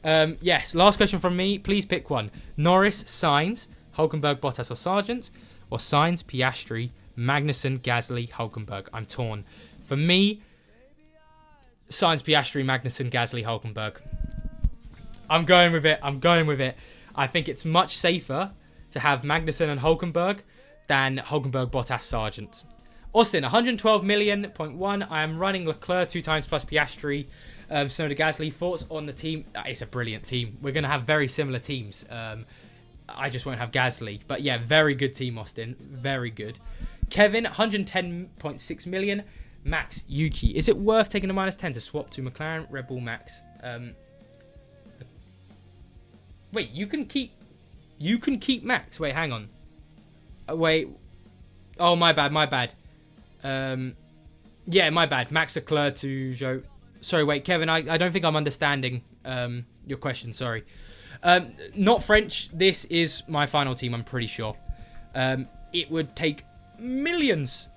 Yes, last question from me. Please pick one. Norris, Sainz, Hülkenberg, Bottas or Sargent. Or Sainz, Piastri, Magnussen, Gasly, Hülkenberg. I'm torn. For me, Sainz, Piastri, Magnussen, Gasly, Hülkenberg. I'm going with it. I think it's much safer to have Magnussen and Hülkenberg than Hülkenberg, Bottas, Sargent. Austin, 112 million, 0.1. I am running Leclerc 2 times plus Piastri, Tsunoda, Gasly. Thoughts on the team? It's a brilliant team. We're going to have very similar teams. I just won't have Gasly. But yeah, very good team, Austin. Very good. Kevin, 110.6 million. Max, Yuki. Is it worth taking a minus 10 to swap to McLaren, Red Bull, Max? Wait, you can keep Max. Wait, hang on. Wait. Oh, my bad. Yeah, my bad. Max Leclerc to Joe. Sorry, wait, Kevin. I don't think I'm understanding your question. Sorry. Not French. This is my final team. I'm pretty sure. It would take millions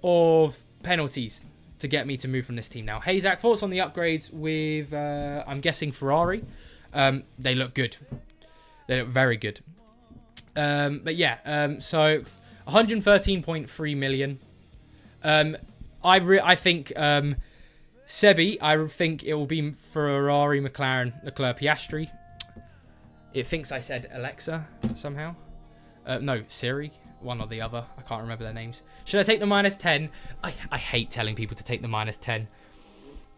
of penalties to get me to move from this team now. Hey, Zach, thoughts on the upgrades with, I'm guessing, Ferrari? They look good. They look very good. But yeah, so 113.3 million. I think Sebi, I think it will be Ferrari, McLaren, Leclerc, Piastri. It thinks I said Alexa somehow. No, Siri. One or the other. I can't remember their names. Should I take the minus 10? I hate telling people to take the minus 10.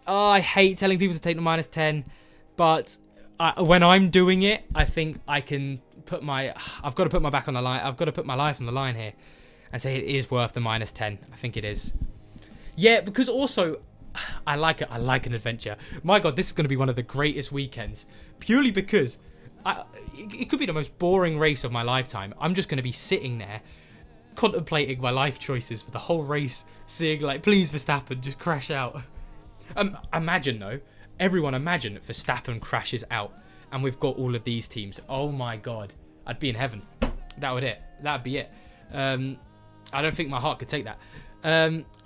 Oh, I hate telling people to take the minus 10. But when I'm doing it, I think I can put I've got to put my back on the line. I've got to put my life on the line here and say it is worth the minus 10. I think it is. Yeah, because also, I like it. I like an adventure. My God, this is going to be one of the greatest weekends. Purely because it could be the most boring race of my lifetime. I'm just going to be sitting there contemplating my life choices for the whole race, seeing like, please Verstappen, just crash out. Imagine though, everyone imagine Verstappen crashes out and we've got all of these teams. Oh my God, I'd be in heaven. That'd be it. I don't think my heart could take that.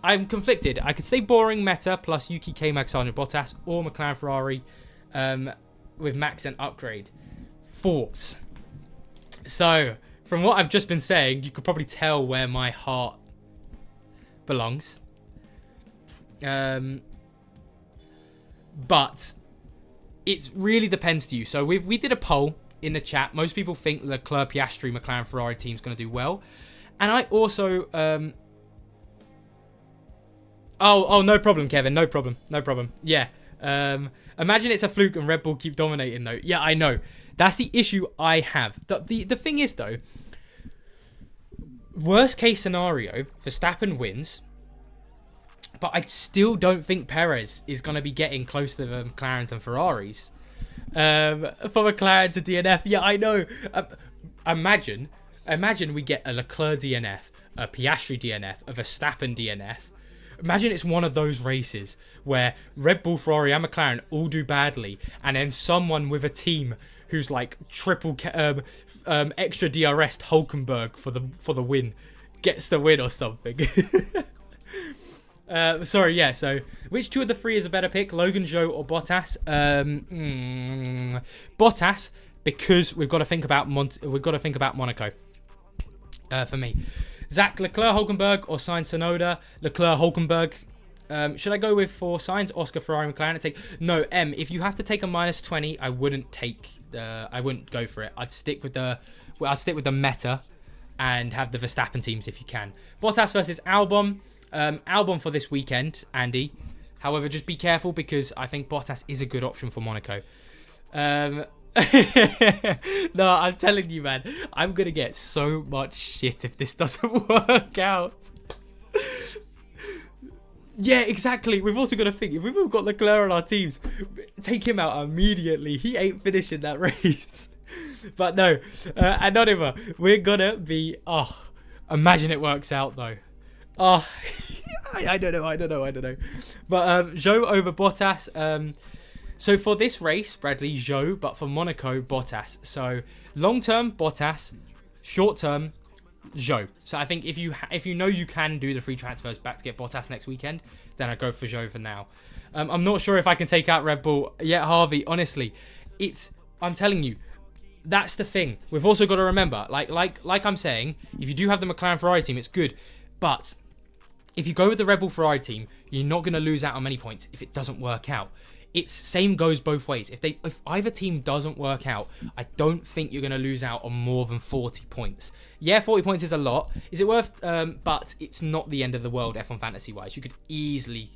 I'm conflicted. I could stay boring meta plus Yuki, K-Mag, Sargent, Bottas or McLaren Ferrari with Max and upgrade. thoughts. So, from what I've just been saying, you could probably tell where my heart belongs. But it really depends to you. So we did a poll in the chat. Most people think Leclerc, Piastri, McLaren, Ferrari team is going to do well. And I also... Oh, no problem, Kevin. No problem. Yeah. Imagine it's a fluke and Red Bull keep dominating, though. Yeah, I know. That's the issue I have. The thing is, though, worst case scenario, Verstappen wins. But I still don't think Perez is going to be getting close to the McLarens and Ferraris. For McLaren to DNF, yeah, I know. Imagine we get a Leclerc DNF, a Piastri DNF, a Verstappen DNF. Imagine it's one of those races where Red Bull, Ferrari, and McLaren all do badly, and then someone with a team who's like triple extra DRS Hulkenberg for the win gets the win or something. Sorry, yeah. So, which two of the three is a better pick, Logan, Zhou, or Bottas? Bottas, because we've got to think about Monaco. For me, Zach, Leclerc, Hulkenberg, or Sainz, Tsunoda? Leclerc, Hulkenberg. Should I go with for Sainz, Oscar, Ferrari, McLaren? No. If you have to take a -20, I wouldn't go for it. I'd stick with the meta and have the Verstappen teams if you can. Bottas versus Albon. Albon for this weekend, Andy. However, just be careful because I think Bottas is a good option for Monaco. No, I'm telling you, man. I'm going to get so much shit if this doesn't work out. Yeah, exactly. We've also got to think, if we've all got Leclerc on our teams, take him out immediately. He ain't finishing that race. But no, Anonymous, we're going to be... Oh, imagine it works out, though. Oh, I don't know. But Zhou over Bottas. So for this race, Bradley, Zhou, but for Monaco, Bottas. So long term, Bottas. Short term, Zhou. So I think if you know you can do the free transfers back to get Bottas next weekend, then I go for Zhou for now. I'm not sure if I can take out Red Bull yet, Harvey. Honestly, I'm telling you, that's the thing. We've also got to remember, like I'm saying, if you do have the McLaren Ferrari team, it's good, but if you go with the Red Bull Ferrari team, you're not going to lose out on many points if it doesn't work out. It's same goes both ways. If either team doesn't work out, I don't think you're going to lose out on more than 40 points. Yeah, 40 points is a lot. Is it worth? But it's not the end of the world F1 fantasy wise. You could easily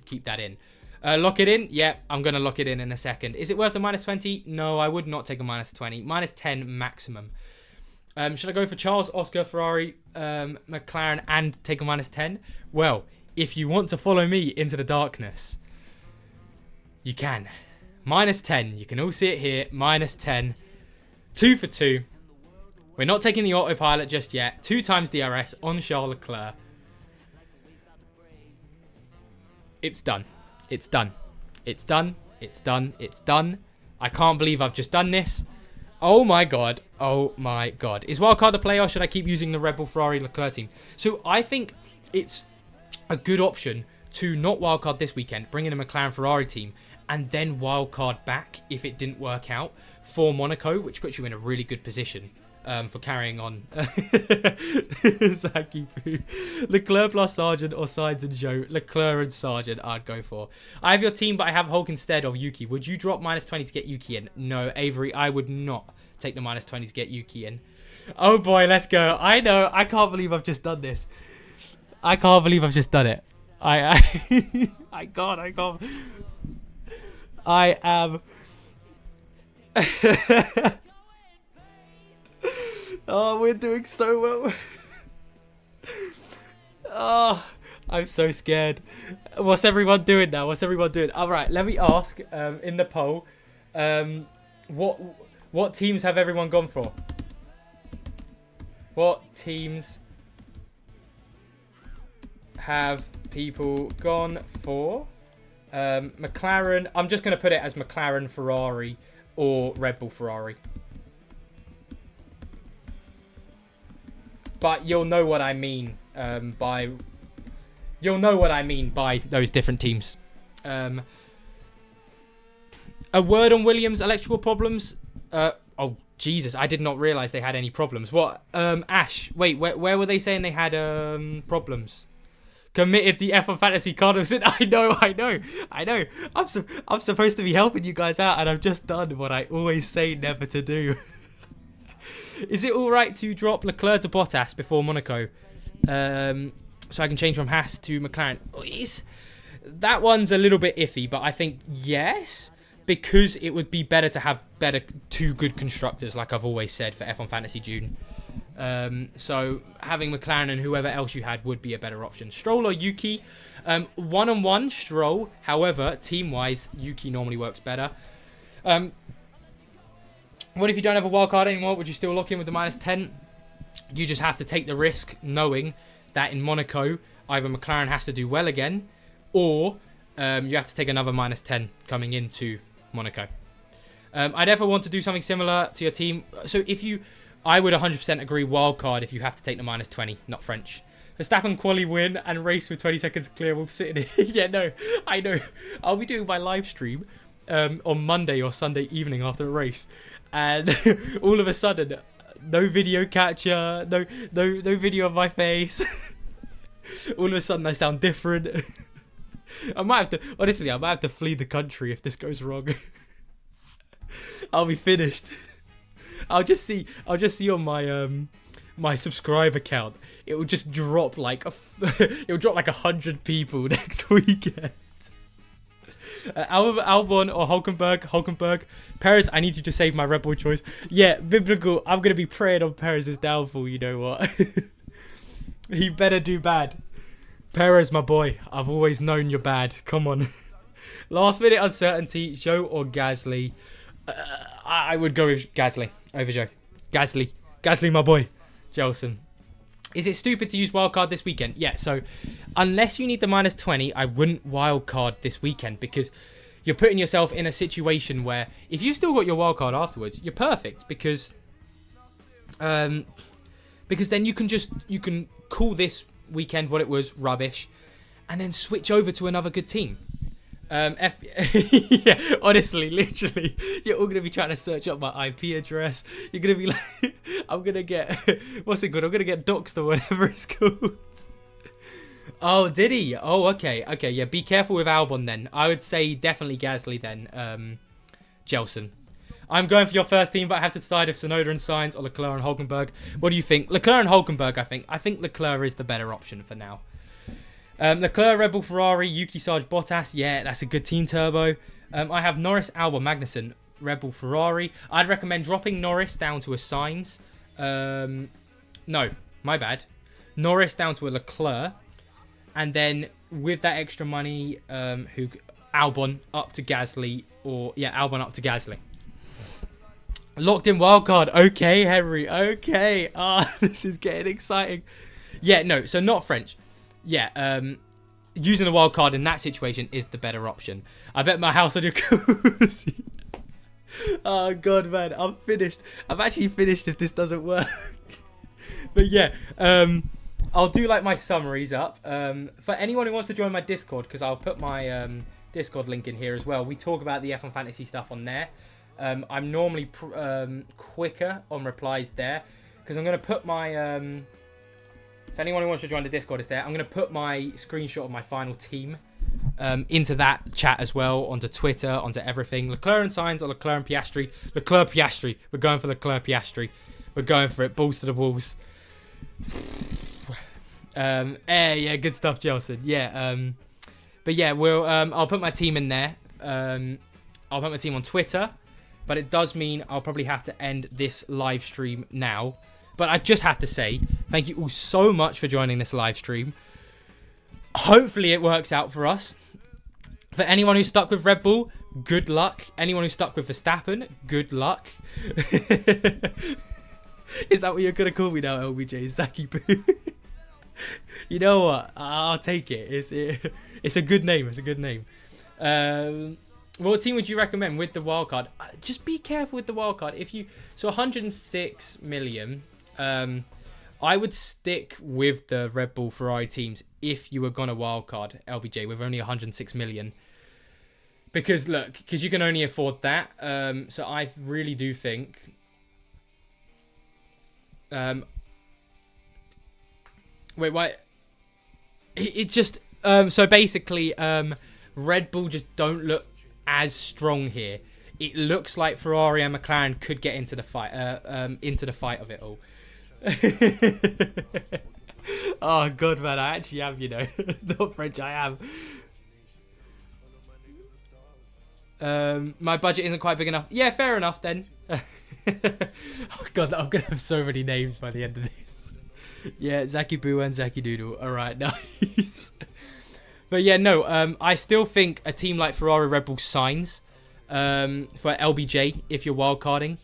keep that in. Lock it in? Yeah, I'm going to lock it in a second. Is it worth the -20? No, I would not take a -20. -10 maximum. Should I go for Charles, Oscar, Ferrari, McLaren, and take a -10? Well, if you want to follow me into the darkness, you can. -10. You can all see it here. -10. 2 for 2. We're not taking the autopilot just yet. 2 times DRS on Charles Leclerc. It's done. It's done. It's done. It's done. It's done. I can't believe I've just done this. Oh my god. Oh my god. Is wildcard the play or should I keep using the Red Bull Ferrari Leclerc team? So I think it's a good option to not wildcard this weekend, bring in a McLaren Ferrari team, and then wildcard back if it didn't work out for Monaco, which puts you in a really good position for carrying on. Zaki Poo. Leclerc plus Sargent or Sainz and Zhou. Leclerc and Sargent I'd go for. I have your team, but I have Hulk instead of Yuki. Would you drop -20 to get Yuki in? No, Avery, I would not take the -20 to get Yuki in. Oh boy, let's go. I know. I can't believe I've just done this. I can't believe I've just done it. I can't. I am... Oh, we're doing so well. Oh, I'm so scared. What's everyone doing now? All right, let me ask in the poll, what teams have everyone gone for? What teams have people gone for? McLaren. I'm just going to put it as McLaren, Ferrari, or Red Bull Ferrari. But you'll know what I mean by those different teams. A word on Williams' electrical problems. Oh, Jesus, I did not realise they had any problems. What? Ash, wait, where were they saying they had problems? Committed the F1 Fantasy Cardinals. I know. I'm supposed to be helping you guys out, and I've just done what I always say never to do. Is it all right to drop Leclerc to Bottas before Monaco, so I can change from Haas to McLaren? That one's a little bit iffy, but I think yes, because it would be better to have two good constructors, like I've always said, for F1 Fantasy June. So having McLaren and whoever else you had would be a better option. Stroll or Yuki? One-on-one, Stroll. However, team-wise, Yuki normally works better. What if you don't have a wildcard anymore? Would you still lock in with the -10? You just have to take the risk knowing that in Monaco, either McLaren has to do well again, or you have to take another -10 coming into Monaco. I'd ever want to do something similar to your team. So I would 100% agree wildcard if you have to take the -20, not French. Verstappen quali win and race with 20 seconds clear. We'll sit in here. Yeah, no, I know. I'll be doing my live stream on Monday or Sunday evening after a race. And all of a sudden, no video capture, no video of my face. All of a sudden, I sound different. I might have to flee the country if this goes wrong. I'll be finished. I'll just see on my my subscriber count. It will just drop like 100 people next weekend. Albon or Hulkenberg. Perez, I need you to save my Red Bull choice. Yeah, biblical. I'm gonna be praying on Perez's downfall. You know what? He better do bad. Perez, my boy. I've always known you're bad. Come on. Last minute uncertainty. Zhou or Gasly? I would go with Gasly over Zhou. Gasly, my boy. Jelson. Is it stupid to use wildcard this weekend? Yeah, so unless you need the -20, I wouldn't wildcard this weekend because you're putting yourself in a situation where if you still got your wildcard afterwards, you're perfect because then you can call this weekend what it was, rubbish, and then switch over to another good team. Yeah, honestly, literally, you're all gonna be trying to search up my IP address. You're gonna be like, I'm gonna get what's it called? I'm gonna get doxed or whatever it's called. Oh, did he? Oh, okay, yeah. Be careful with Albon then. I would say definitely Gasly then. Jelson. I'm going for your first team, but I have to decide if Tsunoda and Sainz or Leclerc and Hulkenberg. What do you think? Leclerc and Hulkenberg, I think Leclerc is the better option for now. Leclerc, Red Bull, Ferrari, Yuki, Sarge, Bottas. Yeah, that's a good team turbo. I have Norris, Albon, Magnussen, Red Bull, Ferrari. I'd recommend dropping Norris down to a Sainz. No, my bad. Norris down to a Leclerc. And then with that extra money, Albon up to Gasly. Albon up to Gasly. Locked in wildcard. Okay, Henry. Okay. This is getting exciting. Yeah, no, so not French. Yeah, using a wild card in that situation is the better option. I bet my house on your cozy. Oh, God, man. I'm finished. I'm actually finished if this doesn't work. But, yeah, I'll do, like, my summaries up. For anyone who wants to join my Discord, because I'll put my Discord link in here as well. We talk about the F1 Fantasy stuff on there. I'm normally quicker on replies there, because I'm going to put my... If anyone who wants to join the Discord is there, I'm going to put my screenshot of my final team into that chat as well, onto Twitter, onto everything. Leclerc and Sainz or Leclerc and Piastri. Leclerc, Piastri. We're going for Leclerc, Piastri. We're going for it. Balls to the walls. Yeah, good stuff, Jelson. Yeah, but yeah, I'll put my team in there. I'll put my team on Twitter, but it does mean I'll probably have to end this live stream now. But I just have to say, thank you all so much for joining this live stream. Hopefully it works out for us. For anyone who's stuck with Red Bull, good luck. Anyone who's stuck with Verstappen, good luck. Is that what you're going to call me now, LBJ? Zaki Boo? You know what? I'll take it. It's a good name. It's a good name. What team would you recommend with the wildcard? Just be careful with the wildcard. So 106 million... I would stick with the Red Bull Ferrari teams if you were going to wildcard LBJ with only 106 million. Because you can only afford that. So I really do think Wait, what? It just so basically Red Bull just don't look as strong here. It looks like Ferrari and McLaren could get into the fight of it all. Oh god, man, I actually am, you know. Not French, I am. My budget isn't quite big enough. Yeah, fair enough then. Oh god, I'm gonna have so many names by the end of this. Yeah, Zaki Boo and Zaki Doodle. Alright, nice. But yeah, no, I still think a team like Ferrari Red Bull signs for LBJ if you're wildcarding.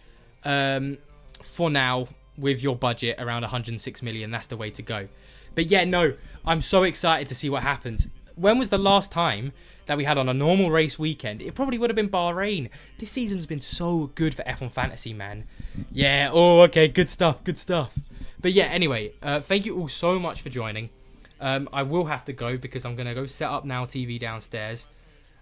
For now, with your budget around 106 million, that's the way to go. But yeah, no, I'm so excited to see what happens. When was the last time that we had on a normal race weekend? It probably would have been Bahrain. This season's been so good for F1 Fantasy, man. Yeah, oh, okay, good stuff, good stuff. But yeah, anyway, thank you all so much for joining. I will have to go because I'm going to go set up Now TV downstairs.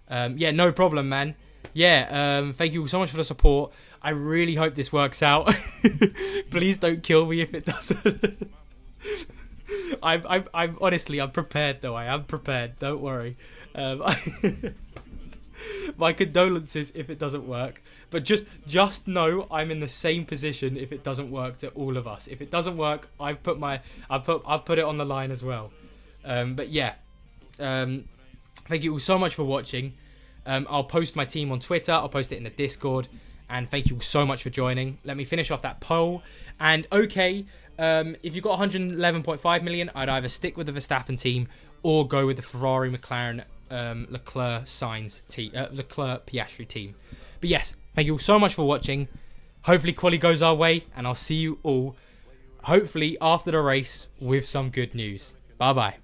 Yeah, no problem, man. Yeah, thank you all so much for the support. I really hope this works out. Please don't kill me if it doesn't. I'm honestly, I'm prepared though. I am prepared. Don't worry. My condolences if it doesn't work. But just know I'm in the same position if it doesn't work to all of us. If it doesn't work, I've put it on the line as well. But yeah, thank you all so much for watching. I'll post my team on Twitter. I'll post it in the Discord. And thank you all so much for joining. Let me finish off that poll. And okay, if you've got 111.5 million, I'd either stick with the Verstappen team or go with the Ferrari McLaren Leclerc Piastri team. But yes, thank you all so much for watching. Hopefully quali goes our way, and I'll see you all hopefully after the race with some good news. Bye bye.